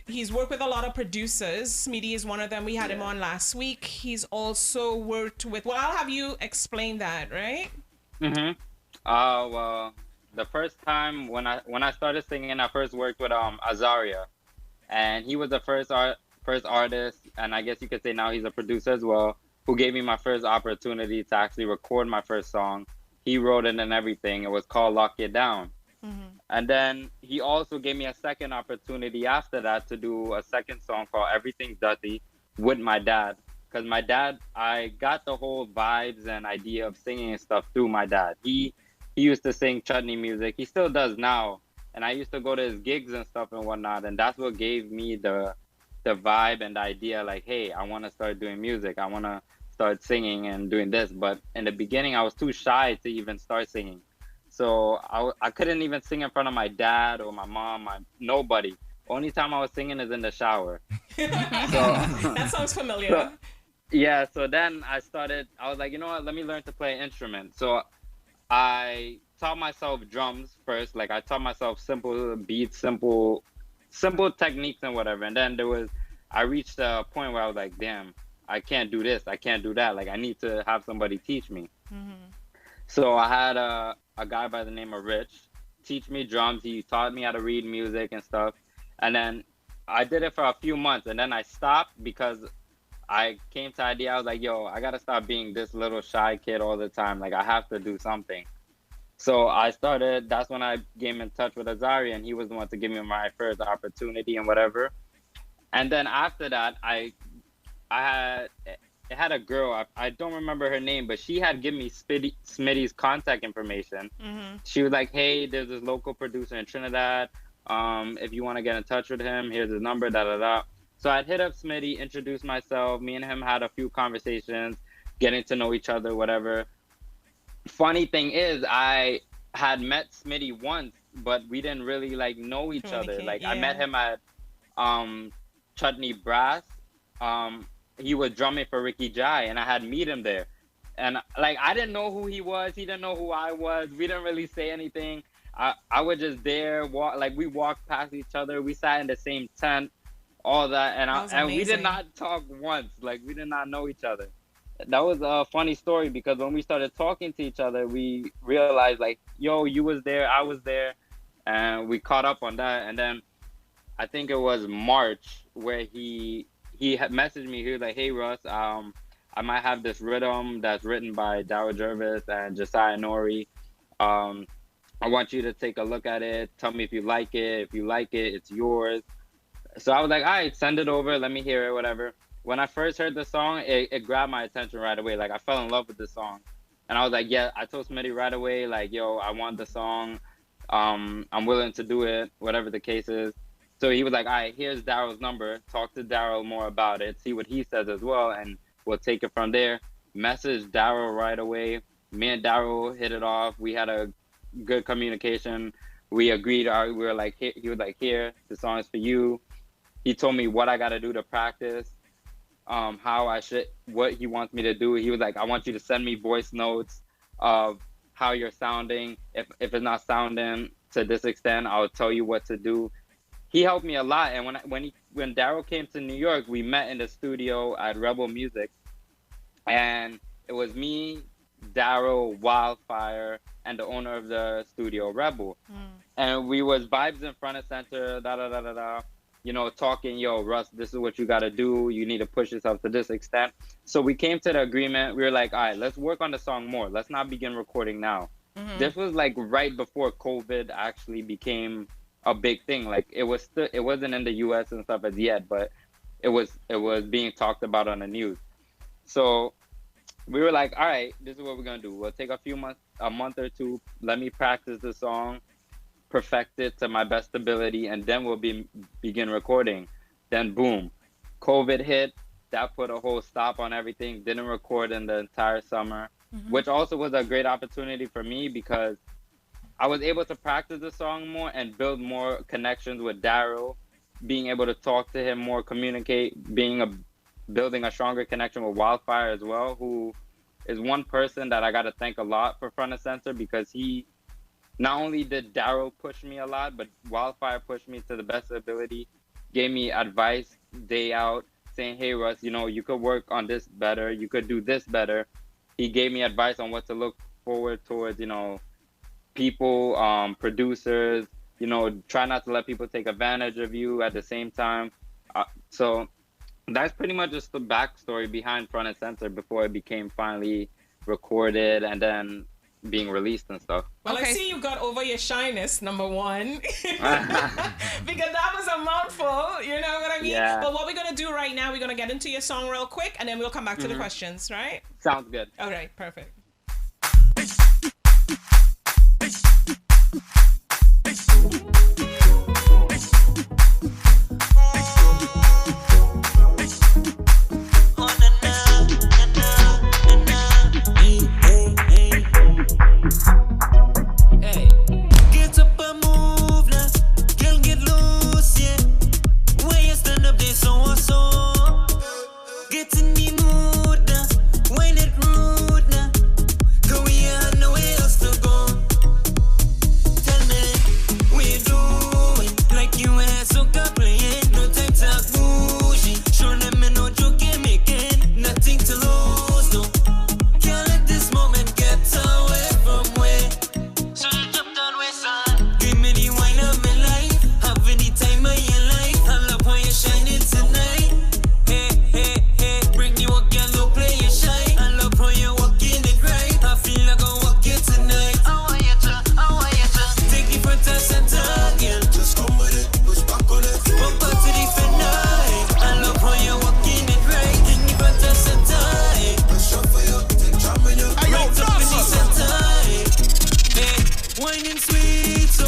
he's worked with a lot of producers. Smitty is one of them. We had him on last week. He's also worked with, well, I'll have you explain that, right? Mm-hmm. Well, the first time when I started singing, I first worked with Azaria, and he was the first artist, and I guess you could say now he's a producer as well, who gave me my first opportunity to actually record my first song. He wrote it and everything. It was called Lock It Down. Mm-hmm. And then he also gave me a second opportunity after that to do a second song called Everything's Dirty with my dad. Because my dad, I got the whole vibes and idea of singing and stuff through my dad. He used to sing chutney music. He still does now. And I used to go to his gigs and stuff and whatnot. And that's what gave me the vibe and the idea, like, hey, I want to start doing music. I want to start singing and doing this. But in the beginning, I was too shy to even start singing. So I couldn't even sing in front of my dad or my mom, nobody. Only time I was singing is in the shower. That sounds familiar. So then I was like, you know what, let me learn to play an instrument. So I taught myself drums first. Like I taught myself simple beats, simple techniques and whatever. And then I reached a point where I was like, damn, I can't do this, I can't do that. Like I need to have somebody teach me. Mm-hmm. So I had a guy by the name of Rich teach me drums. He taught me how to read music and stuff. And then I did it for a few months, and then I stopped because I came to the idea, I was like, yo, I gotta stop being this little shy kid all the time. Like I have to do something. So that's when I came in touch with Azaria, and he was the one to give me my first opportunity and whatever. And then after that, I had a girl, I don't remember her name, but she had given me Smitty's contact information. Mm-hmm. She was like, hey, there's this local producer in Trinidad. If you want to get in touch with him, here's his number, da-da-da. So I'd hit up Smitty, introduce myself. Me and him had a few conversations, getting to know each other, whatever. Funny thing is, I had met Smitty once, but we didn't really know each other. I met him at Chutney Brass. He was drumming for Ricky Jai, and I had meet him there. And I didn't know who he was. He didn't know who I was. We didn't really say anything. I was just there. We walked past each other. We sat in the same tent, all that. And we did not talk once. We did not know each other. That was a funny story because when we started talking to each other, we realized yo, you was there, I was there. And we caught up on that. And then I think it was March where he had messaged me. He was like, hey, Russ, I might have this rhythm that's written by Daryl Jervis and Josiah Nori. I want you to take a look at it. Tell me if you like it. If you like it, it's yours. So I was like, all right, send it over. Let me hear it, whatever. When I first heard the song, it grabbed my attention right away. I fell in love with the song. And I was like, yeah, I told Smitty right away, yo, I want the song. I'm willing to do it, whatever the case is. So he was like, all right, here's Daryl's number. Talk to Daryl more about it. See what he says as well. And we'll take it from there. Message Daryl right away. Me and Daryl hit it off. We had a good communication. we agreed. We were like, he was like, here, the song is for you. He told me what I got to do to practice, how I should, what he wants me to do. He was like, I want you to send me voice notes of how you're sounding. If it's not sounding to this extent, I'll tell you what to do. He helped me a lot. And when Daryl came to New York, we met in the studio at Rebel Music, and it was me, Daryl, Wildfire, and the owner of the studio, Rebel. And we was vibes in front of center, you know, talking, yo, Russ, this is what you got to do. You need to push yourself to this extent. So we came to the agreement. We were like, all right, let's work on the song more. Let's not begin recording now. This was like right before COVID actually became a big thing. Like it wasn't in the US and stuff as yet, but it was being talked about on the news. So we were like, all right, this is what we're going to do. We'll take a month or two. Let me practice the song, perfect it to my best ability, and then we'll begin recording. Then boom, COVID hit. That put a whole stop on everything. Didn't record in the entire summer, which also was a great opportunity for me because I was able to practice the song more and build more connections with Daryl, being able to talk to him more, communicate, building a stronger connection with Wildfire as well, who is one person that I got to thank a lot for Front and Center, because he not only did Daryl push me a lot, but Wildfire pushed me to the best ability, gave me advice day out, saying, hey, Russ, you know, you could work on this better. You could do this better. He gave me advice on what to look forward towards, you know, people, producers, you know, try not to let people take advantage of you at the same time. So that's pretty much just the backstory behind Front and Center before it became finally recorded and then being released and stuff. Well, I see you got over your shyness, number one. Because that was a mouthful, you know what I mean? Yeah. But what we're going to do right now, we're going to get into your song real quick, and then we'll come back to the questions, right? Sounds good. All right, perfect. Get up and move now, girl, get loose, yeah. When you stand up, they so. Get in the mood now, when it rude now. 'Cause we have nowhere else to go. Tell me, what you doing? Like you had so playing. No time to act bougie. Show them me no joke you making. Nothing to lose, no. Can't let this moment get away from where. So you jump down with son. Give me the wine of my life. Having the time of your life. I love how you shining tonight. Hey, hey, hey. Bring you a girl who play you shine. I love how you walking it right. I feel like I walk it tonight. I want you to take it front and center, girl. Just come with it, push back on it. Bump out to the night. I love how you walking it right. Take it front and center. Push up for you, take jam in you. Right up in the center. Hey, whining sweet, so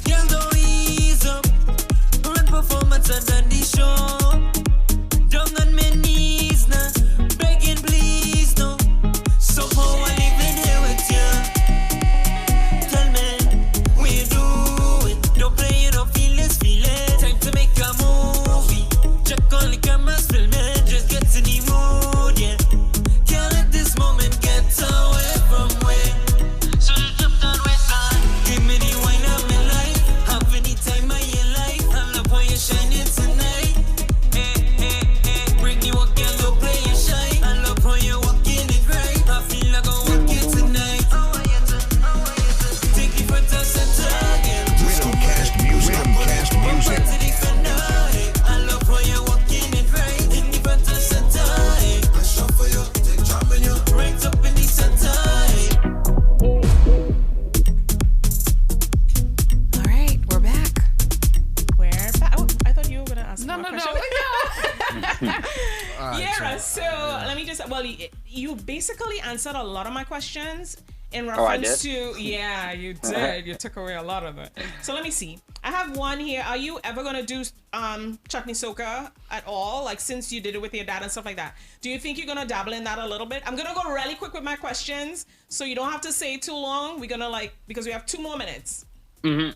girl don't ease up. Run performance and done the show. Down on my knees now, begging please no. Somehow I even here with you. Tell me, what you doing? Don't play it, don't feel this feeling. Time to make a movie. Check on the cameras, film it. Just get in the mood, yeah. Can't let this moment get away from where. So you jump down with son. Give me the wine of my life. Have any time of your life. I love how you shining tonight. Hey, hey, hey. Bring you a girl who play you shine. I love how you walking it right. I feel like I walk it tonight. Take it front and center, girl. Rhythmcast music. Bump out to the night. I love how you walking it right. Take it front and center. Push up for you, take jam in you. Right up in the center. All right, we're back. We're back. Oh, I thought you were going to ask No, more no, questions. All right, Yeah, so let me just, well, you basically answered a lot of my questions in Oh, I reference did? to, yeah, you did. You took away a lot of it. So let me see. I have one here. Are you ever going to do chutney soca at all? Like since you did it with your dad and stuff like that. Do you think you're going to dabble in that a little bit? I'm going to go really quick with my questions so you don't have to say too long. We're going to because we have 2 more minutes.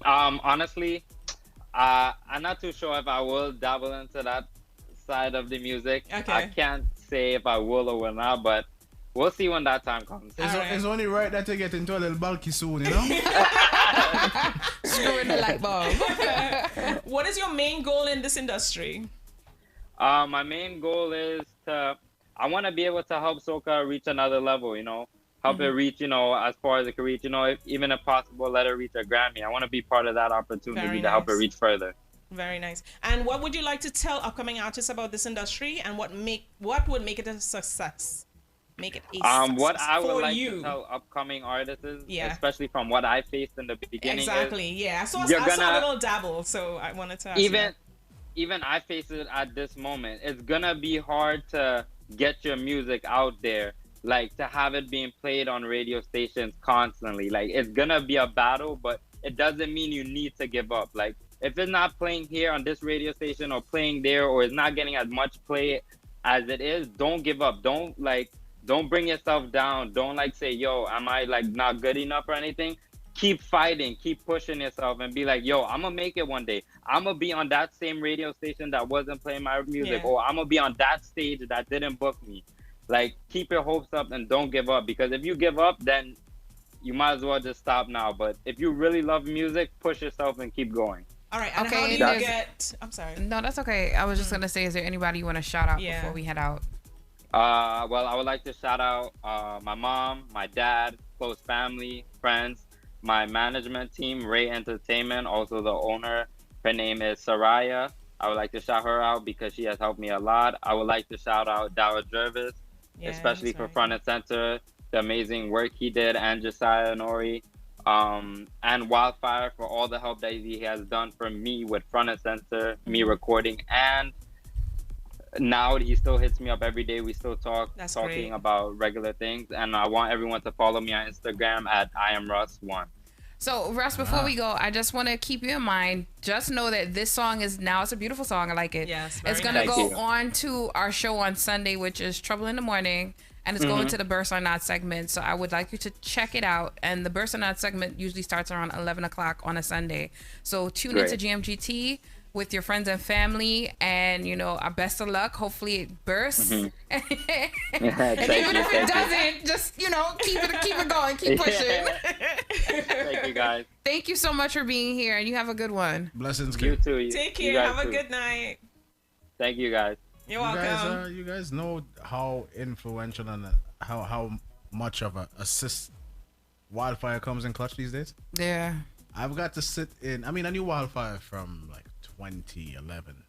Honestly, I'm not too sure if I will dabble into that side of the music. Okay. I can't say if I will or will not, but we'll see when that time comes. It's only right that you get into a little bulky soon, you know? Screwing the light bulb. What is your main goal in this industry? My main goal is I want to be able to help soca reach another level, you know? Help it reach, you know, as far as it can reach, you know, even if possible, let it reach a Grammy. I want to be part of that opportunity Very to help it nice. reach further. Very nice. And what would you like to tell upcoming artists about this industry, and what would make it a success? Make it a success What I would for like you. to tell upcoming artists is, Yeah. especially from what I faced in the beginning, Exactly. is Yeah. I saw you're a gonna- little dabble, so I wanted to ask you that. even I face it at this moment. It's gonna be hard to get your music out there, like to have it being played on radio stations constantly. Like it's gonna be a battle, but it doesn't mean you need to give up. Like if it's not playing here on this radio station or playing there, or it's not getting as much play as it is, don't give up. Don't bring yourself down. Don't like say, yo, am I like not good enough or anything? Keep fighting, keep pushing yourself, and be like, yo, I'm gonna make it one day. I'm gonna be on that same radio station that wasn't playing my music, Yeah. or I'm gonna be on that stage that didn't book me. Like, keep your hopes up and don't give up, because if you give up, then you might as well just stop now. But if you really love music, push yourself and keep going. All right. And Okay, how do you there's- get? I'm sorry. No, that's okay. I was just gonna say, is there anybody you want to shout out Yeah. before we head out? Well, I would like to shout out my mom, my dad, close family, friends, my management team, Ray Entertainment, also the owner. Her name is Saraya. I would like to shout her out because she has helped me a lot. I would like to shout out Dower Jervis, especially for front and center, the amazing work he did, and Josiah Nori, and Wildfire for all the help that he has done for me with front and center, me recording, and now he still hits me up every day. We still talking great. about regular things, and I want everyone to follow me on Instagram at IamRuss1. So, Russ, before we go, I just want to keep you in mind. Just know that this song is now, it's a beautiful song. I like it. Yes, it's very going to nice. go Thank you. on to our show on Sunday, which is Trouble in the Morning. And it's going Mhm. to the Burst or Not segment. So I would like you to check it out. And the Burst or Not segment usually starts around 11 o'clock on a Sunday. So tune into Great. GMGT with your friends and family. And, you know, our best of luck. Hopefully it bursts. Mhm. And Thank even you, if it thank you. doesn't, just, you know, keep it going. Keep pushing. Thank you, guys. Thank you so much for being here, and you have a good one. Blessings, You too. You, Take you care. guys Have a too. good night. Thank you, guys. You're welcome. You guys know how influential and how much of a assist Wildfire comes in clutch these days? Yeah. I've got to sit in. I mean, I knew Wildfire from like 2011.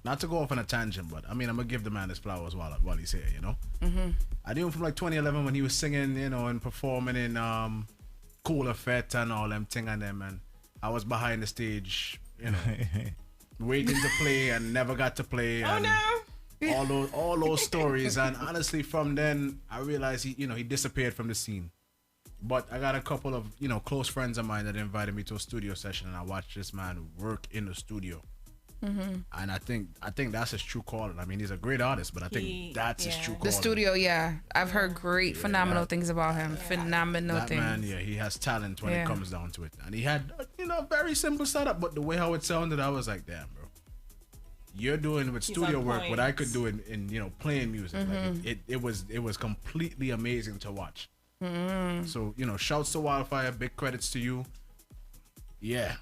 Not to go off on a tangent, but I mean, I'm gonna give the man his flowers while he's here, you know. Mm-hmm. I knew him from like 2011 when he was singing, you know, and performing in Cool Effect and all them thing and them, and I was behind the stage, you know, waiting to play and never got to play. Oh and no! all those stories, and honestly, from then I realized he disappeared from the scene. But I got a couple of close friends of mine that invited me to a studio session, and I watched this man work in the studio. Mm-hmm. And I think that's his true calling. I mean, he's a great artist, but I think that's his true calling. The studio, yeah. I've heard great, phenomenal things about him. Phenomenal That things. man, yeah, he has talent when Yeah. it comes down to it. And he had, a very simple setup, but the way how it sounded, I was like, damn, bro. You're doing with He's studio on work what I point. could do in playing music. Mhm. Like it was completely amazing to watch. Mm. So, shouts to Wildfire, big credits to you. Yeah.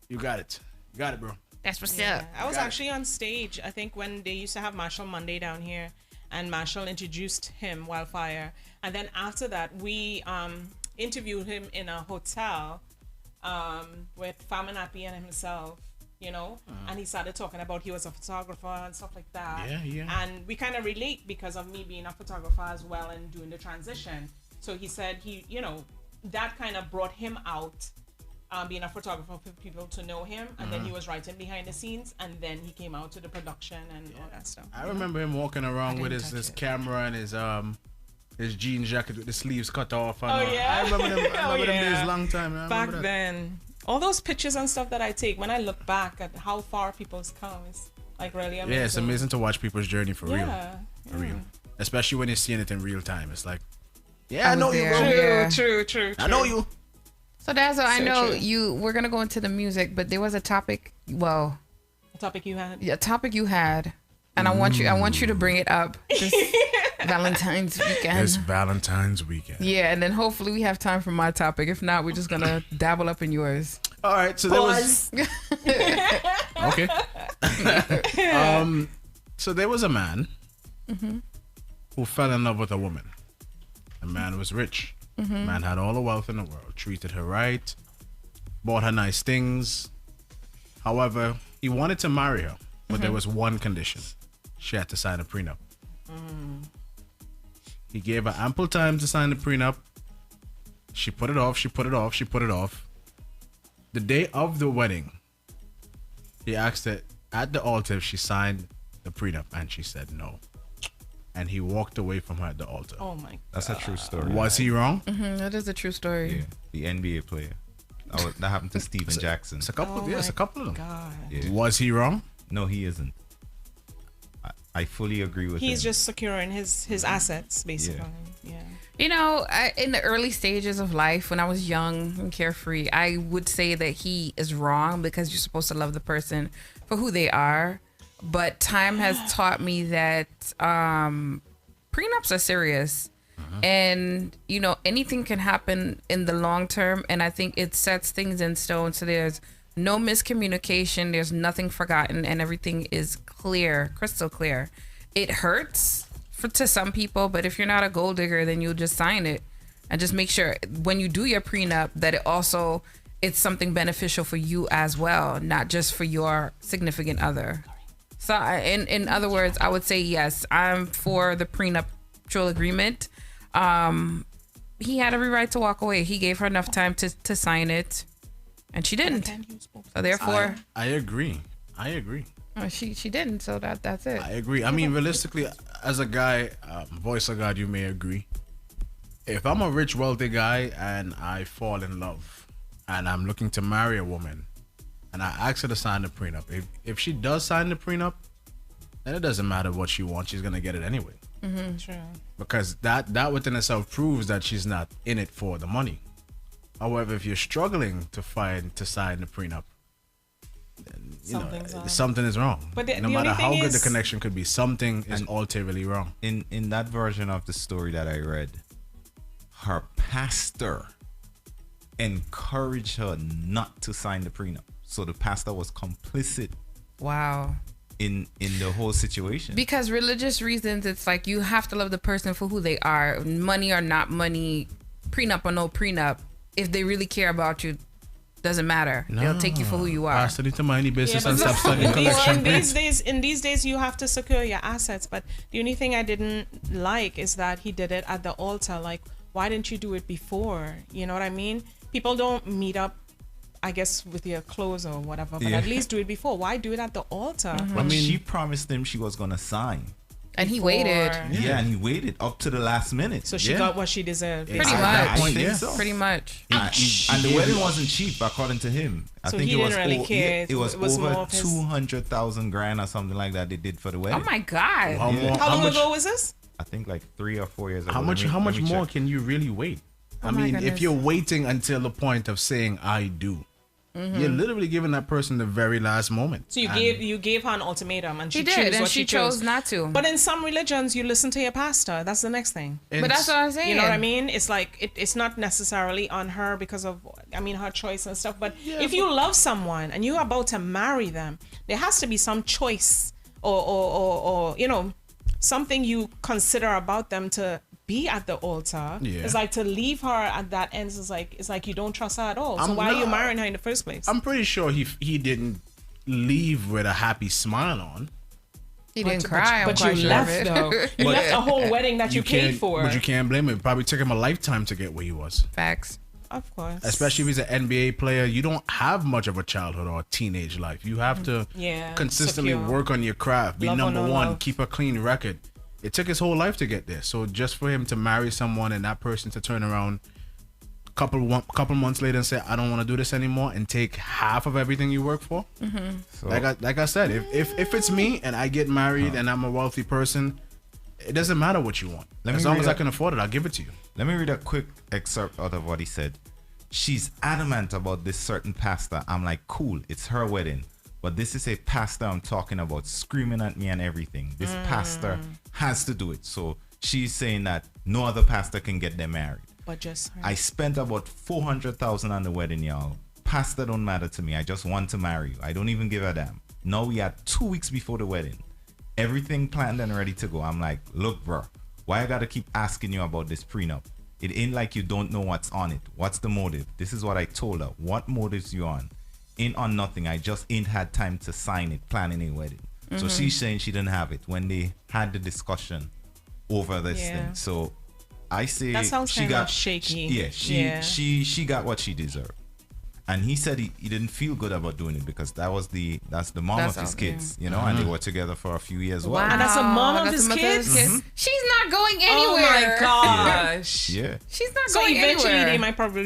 You got it. You got it, bro. That's what's Yeah. up. I was Got it. actually on stage, I think, when they used to have Marshall Monday down here, and Marshall introduced him, Wildfire. And then after that, we interviewed him in a hotel with Faminapi and himself, and he started talking about he was a photographer and stuff like that. Yeah. And we kind of relate because of me being a photographer as well and doing the transition. So he said that kind of brought him out. Being a photographer for people to know him, and then he was writing behind the scenes, and then he came out to the production and all that stuff. I remember him walking around with his camera and his jean jacket with the sleeves cut off. And Oh all. yeah, I remember them. I Oh, remember them yeah. days long time. I Back remember that. then, all those pictures and stuff that I take, when I look back at how far people's come, it's like really amazing. Yeah, it's amazing to watch people's journey for real. Yeah, For real. Especially when you're seeing it in real time. It's like, yeah, I was know you, there, bro. yeah. True. I know you. So Dazzle, I So know true. we're gonna go into the music, but there was a topic. Well, A topic you had. a topic you had, and I want you to bring it up this Valentine's weekend. It's Valentine's weekend. Yeah, and then hopefully we have time for my topic. If not, we're just gonna dabble up in yours. All right, so there was okay. So there was a man who fell in love with a woman. The man was rich. Man had all the wealth in the world, treated her right, bought her nice things. However, he wanted to marry her, but there was one condition: she had to sign a prenup. He gave her ample time to sign the prenup. She put it off. She put it off. She put it off. The day of the wedding, he asked her at the altar if she signed the prenup, and she said no. And he walked away from her at the altar. Oh my God. That's a true story. Was he wrong? That is a true story. Yeah, the NBA player. That happened to Steven Jackson. It's a couple. It's a couple of them. God. Yeah. Was he wrong? No, he isn't. I fully agree with him. He's just securing his assets, basically. Yeah. You know, in the early stages of life, when I was young and carefree, I would say that he is wrong because you're supposed to love the person for who they are. But time has taught me that prenups are serious. And, you know, anything can happen in the long term. And I think it sets things in stone. So there's no miscommunication. There's nothing forgotten. And everything is clear, crystal clear. It hurts to some people. But if you're not a gold digger, then you'll just sign it. And just make sure when you do your prenup that it's something beneficial for you as well. Not just for your significant other. So in other words, I would say, yes, I'm for the prenuptial agreement. He had every right to walk away. He gave her enough time to sign it, and she didn't. So therefore, I agree. She didn't. So that's it. I agree. I mean, realistically, as a guy, voice of God, you may agree. If I'm a rich, wealthy guy and I fall in love, and I'm looking to marry a woman, and I ask her to sign the prenup, if she does sign the prenup, then it doesn't matter what she wants. She's gonna get it anyway. True. Because that within itself proves that she's not in it for the money. However, if you're struggling to sign the prenup, then something is wrong. But no matter how good the connection could be, something is ultimately wrong. In that version of the story that I read, her pastor encouraged her not to sign the prenup. So the pastor was complicit. Wow. In the whole situation. Because religious reasons, it's like you have to love the person for who they are. Money or not money, prenup or no prenup. If they really care about you, doesn't matter. They'll take you for who you are. Pastor need to mind the business and but stop studying collection. in these days, you have to secure your assets. But the only thing I didn't like is that he did it at the altar. Like, why didn't you do it before? You know what I mean? People don't meet up, I guess, with your clothes or whatever, but at least do it before. Why do it at the altar? But she promised him she was gonna sign. And he waited. Yeah, and he waited up to the last minute. So she got what she deserved. Pretty much. I think so. Pretty much. And the wedding wasn't cheap, according to him. I think he didn't really care. It was over 200,000 grand or something like that they did for the wedding. Oh my God. How long ago was this? I think like 3 or 4 years ago. How much more can you really wait? I mean, if you're waiting until the point of saying I do, you're literally giving that person the very last moment. So you gave her an ultimatum, and she chose not to. But in some religions, you listen to your pastor. That's the next thing. But that's what I'm saying. You know what I mean? It's like it's not necessarily on her because of her choice and stuff. But if you love someone and you're about to marry them, there has to be some choice or something you consider about them to be at the altar. It's like to leave her at that end. It's like you don't trust her at all. So why are you marrying her in the first place? I'm pretty sure he didn't leave with a happy smile on. He didn't cry. But you left though. You left a whole wedding that you paid for. But you can't blame him. It probably took him a lifetime to get where he was. Facts. Of course. Especially if he's an NBA player, you don't have much of a childhood or a teenage life. You have to consistently work on your craft, be number one, keep a clean record. It took his whole life to get there. So just for him to marry someone and that person to turn around couple months later and say, I don't want to do this anymore, and take half of everything you work for. So, like I said, if it's me and I get married and I'm a wealthy person, it doesn't matter what you want. As long as I can afford it, I'll give it to you. Let me read a quick excerpt out of what he said. she's adamant about this certain pastor. I'm like, cool, it's her wedding. But this is a pastor I'm talking about, screaming at me and everything. This pastor has to do it. So she's saying that no other pastor can get them married. But just her. I spent about $400,000 on the wedding, y'all. Pastor don't matter to me. I just want to marry you. I don't even give a damn. Now we are 2 weeks before the wedding. Everything planned and ready to go. I'm like, look, bro, why I gotta keep asking you about this prenup? It ain't like you don't know what's on it. What's the motive? This is what I told her. What motives you on? Ain't on nothing. I just ain't had time to sign it, planning a wedding. So she's saying she didn't have it when they had the discussion over this thing. So I say that sounds she kind got of shaky. She got what she deserved. And he said he didn't feel good about doing it because that's the mom of his kids, you know, and they were together for a few years. Wow. And that's the mom of his kids? She's not going anywhere. Oh my gosh. Yeah. She's not So going eventually anywhere. they might probably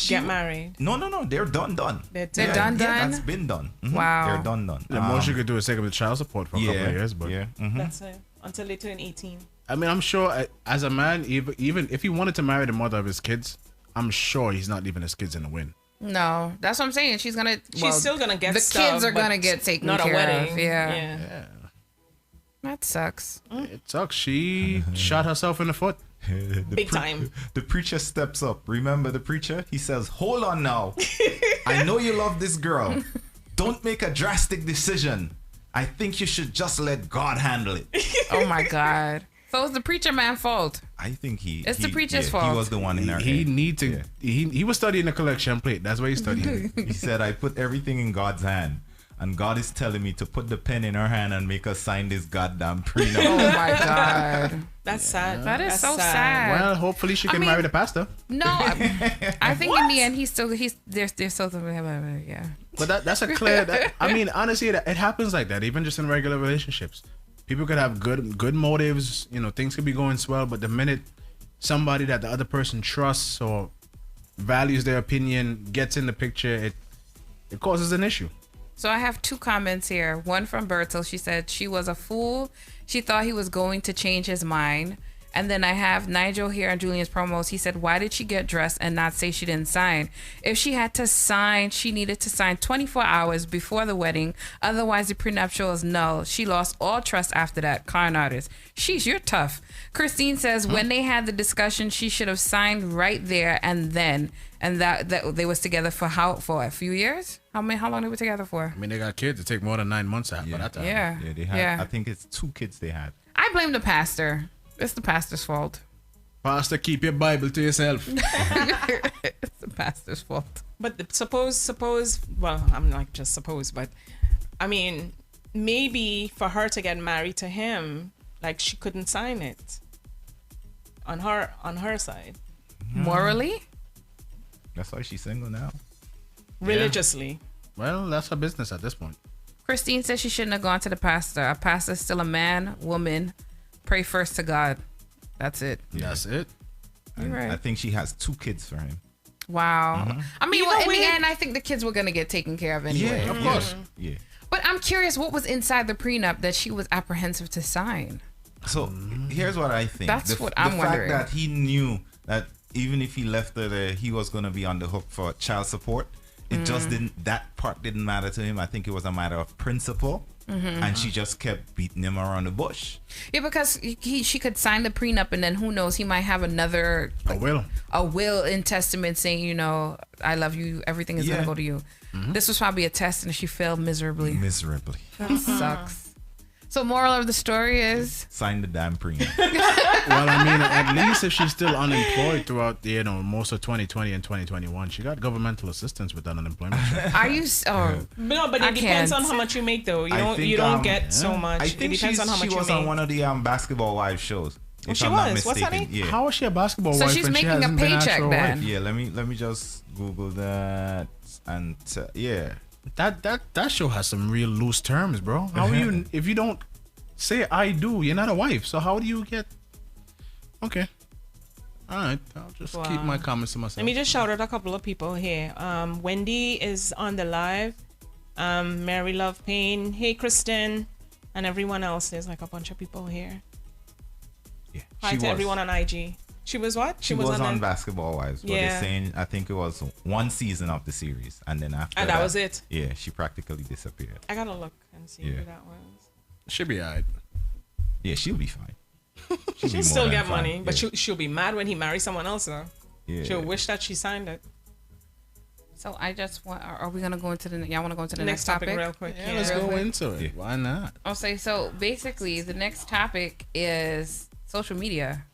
get married. No. They're done. They're done? Yeah, that's been done. Wow. They're done. The most you could do is take up the child support for a couple of years, but That's it. Until they turn 18. I mean, I'm sure as a man, even if he wanted to marry the mother of his kids, I'm sure he's not leaving his kids in the wind. No, that's what I'm saying. She's still gonna get the stuff, kids are but gonna get taken not a care wedding. of. Yeah. That sucks. It sucks. She shot herself in the foot. Big time. The preacher steps up. Remember the preacher? He says, hold on now. I know you love this girl. Don't make a drastic decision. I think you should just let God handle it. Oh my God. So it's the preacher man's fault. I think it's the preacher's fault. He was the one in her He head. need to. He was studying the collection plate. That's why he studied. He said, I put everything in God's hand. And God is telling me to put the pen in her hand and make her sign this goddamn prenup. Oh my God. That's sad. That is That's so sad. Well, hopefully she can marry the pastor. No, I think in the end they're still yeah. But that's a clear. I mean, honestly, it happens like that. Even just in regular relationships, people could have good motives. You know, things could be going swell, but the minute somebody that the other person trusts or values their opinion gets in the picture, it causes an issue. So I have two comments here. One from Bertel. She said she was a fool. She thought he was going to change his mind. And then I have Nigel here on Julian's promos. He said, why did she get dressed and not say she didn't sign? If she had to sign, she needed to sign 24 hours before the wedding. Otherwise, the prenuptial is null. She lost all trust after that. Con artist. Sheesh, you're tough. Christine says, when they had the discussion, she should have signed right there and then. And that they was together for a few years? How long they were together for? I mean, they got kids. It take more than 9 months after that time. Yeah. Yeah, they had. I think it's 2 kids they had. I blame the pastor. It's the pastor's fault. Pastor, keep your Bible to yourself. It's the pastor's fault. But suppose, well, I'm not just suppose, but I mean, maybe for her to get married to him, like she couldn't sign it on her side. Morally? That's why she's single now. Religiously. Well, that's her business at this point. Christine says she shouldn't have gone to the pastor. A pastor is still a man, woman. Pray first to God. That's it. Yeah. That's it. You're right. I think she has 2 kids for him. Wow. I mean, well, in the end, I think the kids were going to get taken care of anyway. Yeah, of course. Yeah. But I'm curious, what was inside the prenup that she was apprehensive to sign? So here's what I think. That's what I'm wondering. The fact that he knew that even if he left her there, he was going to be on the hook for child support. It just that part didn't matter to him. I think it was a matter of principle. And she just kept beating him around the bush. Yeah, because she could sign the prenup and then who knows, he might have another a will in testament saying, you know, I love you, everything is going to go to you. This was probably a test and she failed miserably. That sucks. So moral of the story is sign the damn prenup. Well, I mean, at least if she's still unemployed throughout, most of 2020 and 2021, she got governmental assistance with that unemployment. Are you? No, but it depends on how much you make, though. You don't get so much. I think it depends on how much she you was make. on one of the Basketball Wives shows. Oh, if she I'm was. not mistaken. What's her name? Yeah. How is she a basketball So wife? she's when she making a hasn't been paycheck actual then. wife? Yeah, let me just Google that and yeah. That show has some real loose terms, bro. How are you if you don't say I do, you're not a wife. So how do you get? Okay. All right, I'll just keep my comments to myself. Let me just shout out a couple of people here. Wendy is on the live. Mary Love Payne. Hey, Kristen. And everyone else. There's like a bunch of people here. Yeah. Hi to everyone on IG. She was what? She was on Basketball Wives, but they're saying I think it was one season of the series, and then after that was it. Yeah, she practically disappeared. I gotta look and see who that was. She'll be alright. Yeah, she'll be fine. She'll still get money, but she'll be mad when he marries someone else, though. Yeah. She'll wish that she signed it. So I just want. Are we gonna go into the? Y'all want to go into the next topic real quick? Yeah, let's go into it. Why not? I'll say so. Basically, the next topic is social media.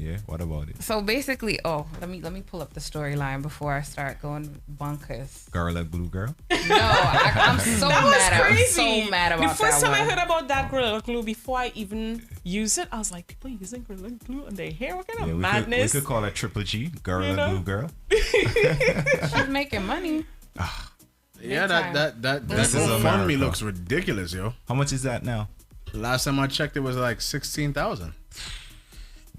Yeah. What about it? So basically, let me pull up the storyline before I start going bonkers. Girl like blue girl. No, I'm so mad. I'm so mad about that. The first time I one. heard about that Gorilla Glue, before I even use it, I was like, people using Gorilla Glue on their hair? What kind of madness? We could call it Triple G. Girl like blue girl. She's making money. Yeah, that GoFundMe looks ridiculous, yo. How much is that now? Last time I checked, it was like 16,000.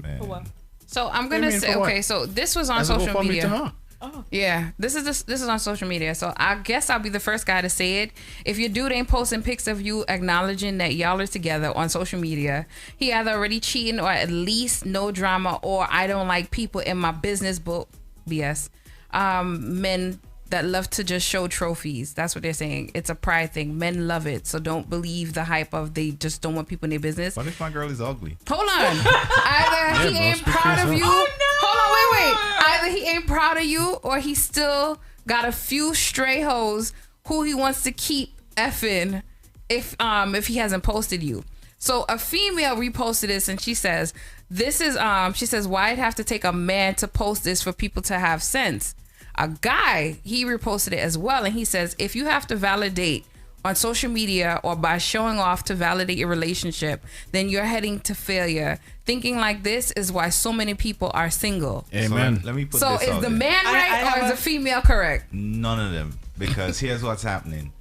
Man. So I'm gonna say, okay, so this was on social media. Oh. Yeah, this is on social media. So I guess I'll be the first guy to say it. If your dude ain't posting pics of you acknowledging that y'all are together on social media, he either already cheating or at least no drama or I don't like people in my business book BS. Men that love to just show trophies. That's what they're saying. It's a pride thing. Men love it. So don't believe the hype of they just don't want people in their business. What if my girl is ugly? Hold on. Either he ain't proud of you. Hold on, wait. Either he ain't proud of you or he still got a few stray hoes who he wants to keep effing if he hasn't posted you. So a female reposted this and she says, she says, why'd have to take a man to post this for people to have sense? A guy, he reposted it as well, and he says, if you have to validate on social media or by showing off to validate your relationship, then you're heading to failure. Thinking like this is why so many people are single. Amen. So let me put So this is out the there. man right or is the female correct? None of them, because here's what's happening.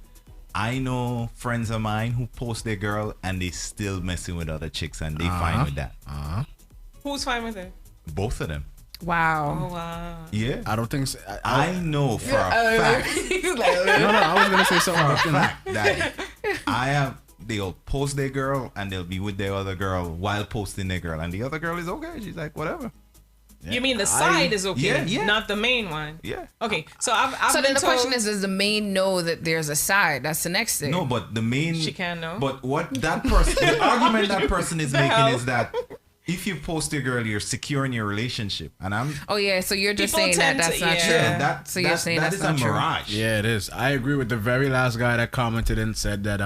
I know friends of mine who post their girl and they still messing with other chicks and they fine with that. Who's fine with it? Both of them. Wow. Oh, wow. Yeah. I don't think so. I know for a fact. No, I was going to say something for a fact that they'll post their girl and they'll be with their other girl while posting their girl. And the other girl is okay. She's like, whatever. Yeah. You mean the side is okay, yeah. not the main one? Yeah. Okay, so I've so been then the told, question is, does the main know that there's a side? That's the next thing. No, but the main... She can know. But what that person... the argument that person is making is that if you post your girl, you're secure in your relationship. And I'm... Oh, yeah, so you're just People saying that's not true. Yeah, so you're saying that's is not a true. mirage. Yeah, it is. I agree with the very last guy that commented and said that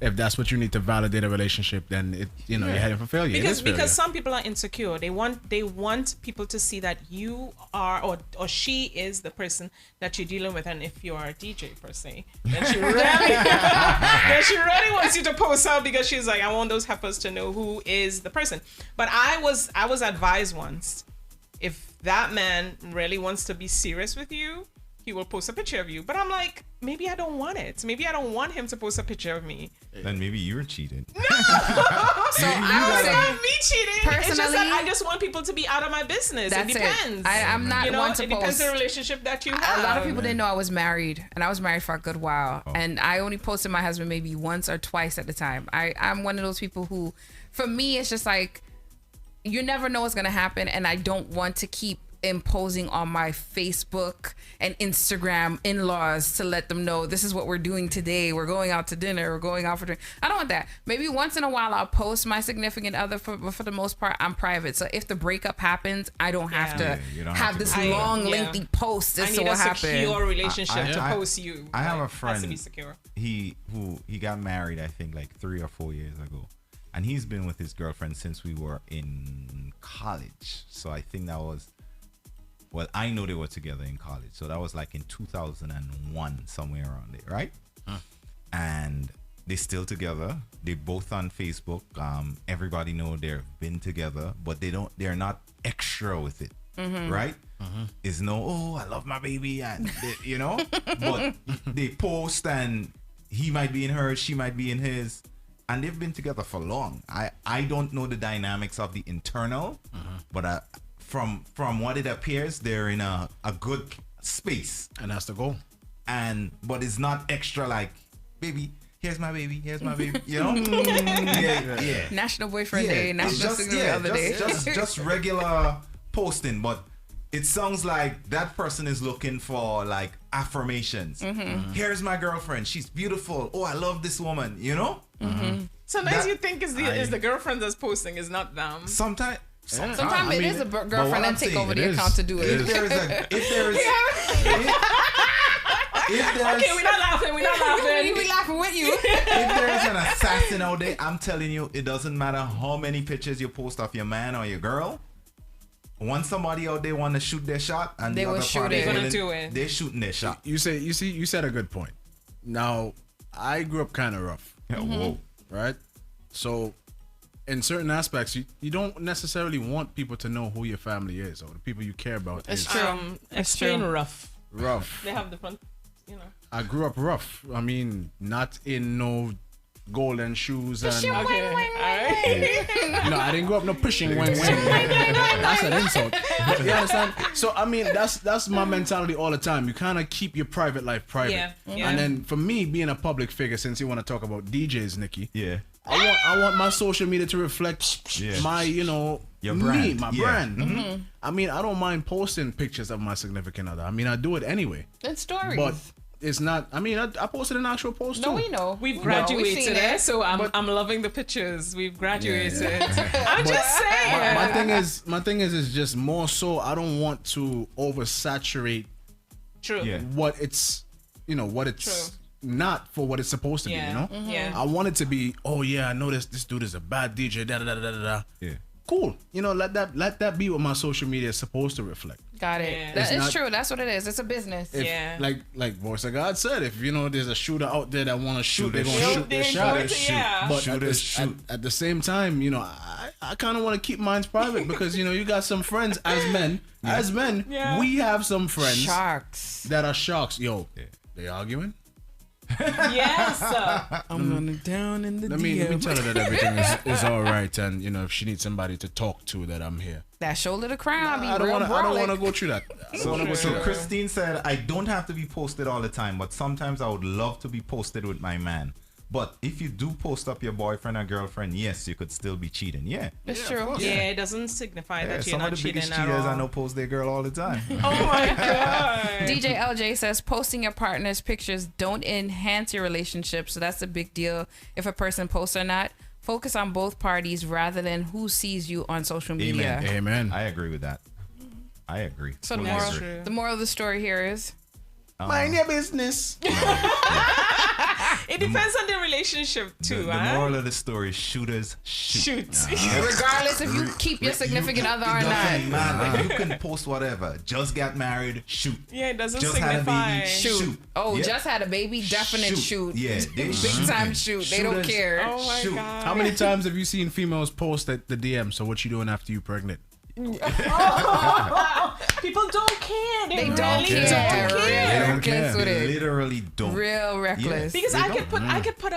if that's what you need to validate a relationship, then you're heading for failure. Because some people are insecure. They want people to see that you are or she is the person that you're dealing with. And if you are a DJ per se, then she really wants you to post out because she's like, I want those heifers to know who is the person. But I was advised once, if that man really wants to be serious with you, he will post a picture of you. But I'm like, maybe I don't want it. Maybe I don't want him to post a picture of me. Then maybe you're cheating. No! So I was not me cheating. Personally, it's just that I just want people to be out of my business. It depends. I'm not one to it depends post. on the relationship that you have. A lot of people didn't know I was married, and I was married for a good while. And I only posted my husband maybe once or twice at the time. I'm one of those people who, for me, it's just like, you never know what's going to happen, and I don't want to keep imposing on my Facebook and Instagram in-laws to let them know this is what we're doing today. We're going out to dinner. We're going out for drink. I don't want that. Maybe once in a while I'll post my significant other, but for the most part I'm private. So if the breakup happens, I don't have to have this long, lengthy post as to what happened. I need a secure relationship to post you. I have a friend. Has to be secure. He got married, I think, like 3 or 4 years ago. And he's been with his girlfriend since we were in college. So I think that was... Well, I know they were together in college. So that was like in 2001, somewhere around there, right? And they're still together. They're both on Facebook. Everybody know they've been together, but they're not extra with it, right? It's no, I love my baby, and but they post and he might be in hers, she might be in his, and they've been together for long. I don't know the dynamics of the internal, but from what it appears, they're in a good space, and that's the goal. But it's not extra like, baby, here's my baby, you know? Yeah. National Boyfriend Day, National Significant Other Day. Just regular posting, but it sounds like that person is looking for like affirmations. Here's my girlfriend, she's beautiful. Oh, I love this woman, you know? Sometimes you think is the girlfriend that's posting, is not them. Sometimes it is a girlfriend that take over the account to do it. If there is okay, we're not laughing. We laughing with you. If there's an assassin out there, I'm telling you, it doesn't matter how many pictures you post of your man or your girl. Once somebody out there want to shoot their shot, and they the will other shoot party it. willing, Do it. they're shooting their shot. You said a good point. Now, I grew up kind of rough. Yeah, whoa. Right? So, in certain aspects, you don't necessarily want people to know who your family is or the people you care about. It's true. Explain rough. Rough. They have different, you know. I grew up rough. I mean, not in no golden shoes and. Okay. All right. No, I didn't grow up no pushing wang wang. That's an insult. You understand? So I mean, that's my mentality all the time. You kind of keep your private life private. Yeah. And then for me, being a public figure, since you want to talk about DJs, Nikki. Yeah. I want my social media to reflect my, your brand. Me, my brand. I mean, I don't mind posting pictures of my significant other. I mean, I do it anyway. It's stories. But it's not. I mean, I posted an actual post too. No, we know. We've graduated, so I'm loving the pictures. We've graduated. I'm just saying. My thing is just more so. I don't want to oversaturate. True. Yeah. What it's, what it's. True. Not for what it's supposed to be, Yeah. I want it to be, oh yeah, I know this dude is a bad DJ, da da da da da. Yeah. Cool. Let that be what my social media is supposed to reflect. Got it. Yeah. It's true. That's what it is. It's a business. Like Voice of God said, if there's a shooter out there that want to shoot, they're gonna shoot their shot. But at the same time, I kind of want to keep mine private because you got some friends as men. As men, we have some friends sharks that are sharks. Yo, they arguing. Yes. I'm running down in the Let me tell her that everything is all right, and if she needs somebody to talk to, that I'm here. That shoulder to crown. I don't want to go through that. So Christine said, I don't have to be posted all the time, but sometimes I would love to be posted with my man. But if you do post up your boyfriend or girlfriend, yes, you could still be cheating. Yeah, it's true. Yeah, it doesn't signify that you're not cheating at all. Some of the biggest cheaters I know post their girl all the time. Oh my god. DJ LJ says posting your partner's pictures don't enhance your relationship, so that's a big deal if a person posts or not. Focus on both parties rather than who sees you on social media. Amen. I agree with that. I agree. So the moral of the story here is mind your business. It depends on the relationship too. The moral of the story: shooters shoot. Regardless if you keep your significant other or not. Man, you can post whatever. Just got married, shoot. Yeah, it doesn't just signify. Had a baby, shoot. Oh, just had a baby, definite shoot. Yeah, big time shoot. They don't care. Oh my god. How many times have you seen females post at the DM? So what you doing after you pregnant? People don't care. They don't really care. don't care. Real reckless with it. Literally don't. Real reckless. Yeah. Because I could put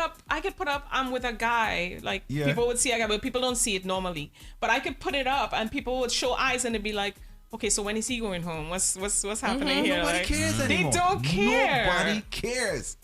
up I'm with a guy, like people would see a guy, but people don't see it normally. But I could put it up and people would show eyes and they'd be like, okay, so when is he going home? What's happening here? Nobody cares anymore. They don't care. Nobody cares.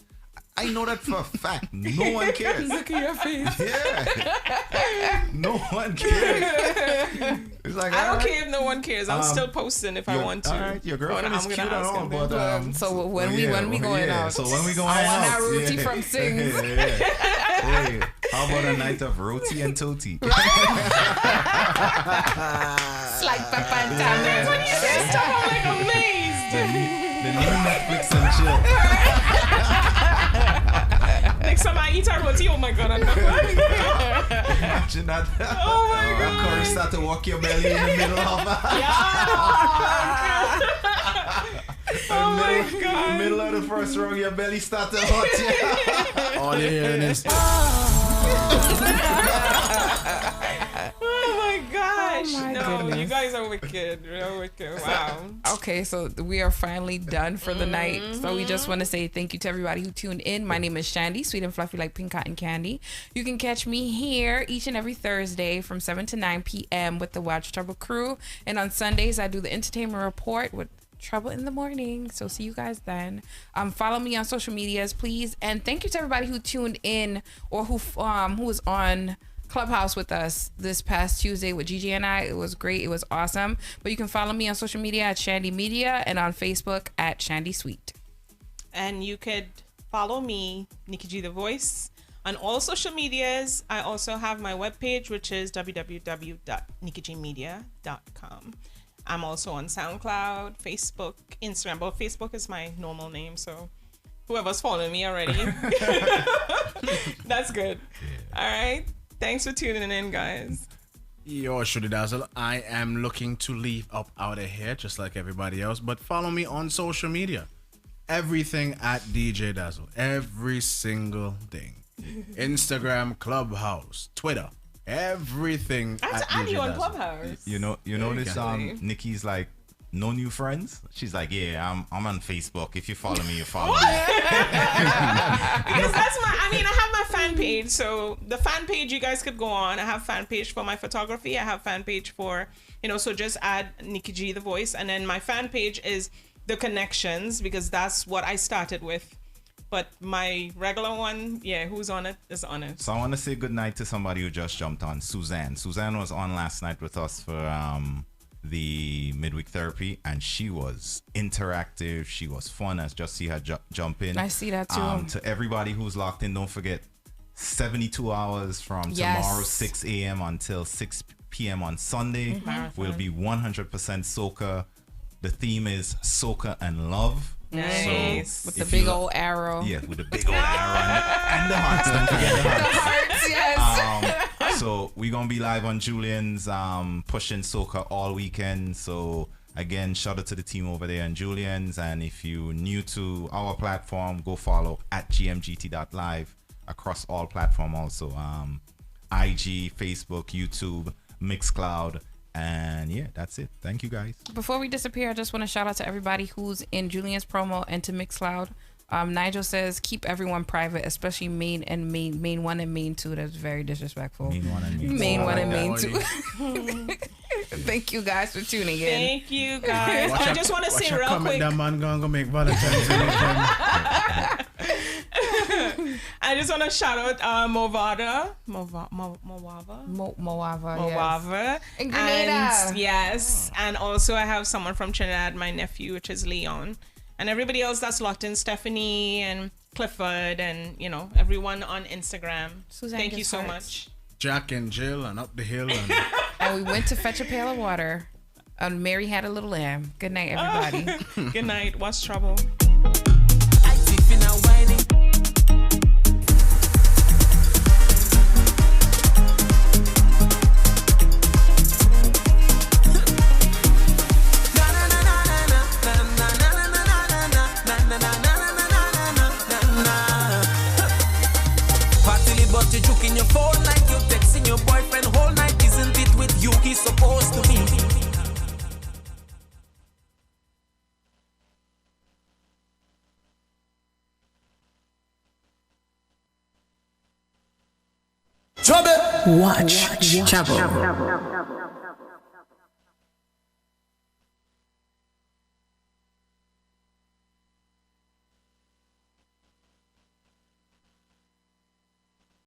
I know that for a fact. No one cares. Look at your face. Yeah. No one cares. It's like, I don't care if no one cares. I'm still posting if I want to. All right, your girlfriend is cute and all, but so when we going out? So when we going out? I want that roti from Sings. Hey, how about a night of roti and toti? Slide pepper and tamarind. When you say stuff, I'm like amazed. The new Netflix and chill. Next time I eat a roti, oh my god, I'm not Imagine that. Oh my god. Curry start to walk your belly in the middle of Oh my god. Middle of the first round, your belly start to hot. All you hearing is oh my gosh. Oh my no, goodness. you guys are wicked. Real wicked. Wow. Okay, so we are finally done for the night. So we just want to say thank you to everybody who tuned in. My name is Shandy, sweet and fluffy like pink cotton candy. You can catch me here each and every Thursday from 7 to 9 p.m. with the Watch Chubble crew. And on Sundays, I do the entertainment report with Trouble in the Morning. So see you guys then. Follow me on social medias, please. And thank you to everybody who tuned in or who was on Clubhouse with us this past Tuesday with Gigi and I. It was great. It was awesome. But you can follow me on social media at Shandy Media and on Facebook at Shandy Sweet. And you could follow me, Nikki G The Voice, on all social medias. I also have my webpage, which is www.nikkigmedia.com. I'm also on SoundCloud, Facebook, Instagram. But Facebook is my normal name, so whoever's following me already, that's good. Yeah. All right. Thanks for tuning in, guys. Yo, Shuddy Dazzle. I am looking to leave up out of here just like everybody else, but follow me on social media. Everything at DJ Dazzle. Every single thing. Instagram, Clubhouse, Twitter. Everything. I have to add you on Clubhouse. You know this. Nikki's like, no new friends. She's like, yeah, I'm on Facebook. If you follow me, you follow me. Because that's I have my fan page. So the fan page you guys could go on. I have fan page for my photography. I have fan page for, so just add Nikki G The Voice, and then my fan page is the connections, because that's what I started with. But my regular one, who's on it is on it. So I want to say good night to somebody who just jumped on, Suzanne. Suzanne was on last night with us for the midweek therapy, and she was interactive. She was fun. I just see her jump in. I see that too. To everybody who's locked in, don't forget 72 hours from tomorrow, 6 a.m. until 6 p.m. on Sunday. Will be 100% soca. The theme is soca and love. Nice. So with the big old arrow. Yeah, with the big old arrow and the hearts. Don't forget the hearts. Yes. So we're going to be live on Julian's, pushing soca all weekend. So again, shout out to the team over there on Julian's. And if you're new to our platform, go follow at GMGT.LIVE across all platforms also. IG, Facebook, YouTube, Mixcloud. And yeah, that's it. Thank you, guys. Before we disappear, I just want to shout out to everybody who's in Julian's promo and to Mixcloud. Nigel says keep everyone private, especially main 1 and main 2. That's very disrespectful. Main 1 and main 2. Thank you guys for tuning in. Thank you guys. I just want to say real quick. That man gonna make Valentine's Day. I just want to shout out Moava. In Grenada. And also I have someone from Trinidad, my nephew, which is Leon. And everybody else that's locked in, Stephanie and Clifford and, everyone on Instagram. Suzanne, thank you so much. Jack and Jill and up the hill. And we went to fetch a pail of water. And Mary had a little lamb. Good night, everybody. Good night. What's trouble? But you juke in your phone like you're texting your boyfriend whole night. Isn't it with you he's supposed to be? Chubble! Watch Chubble.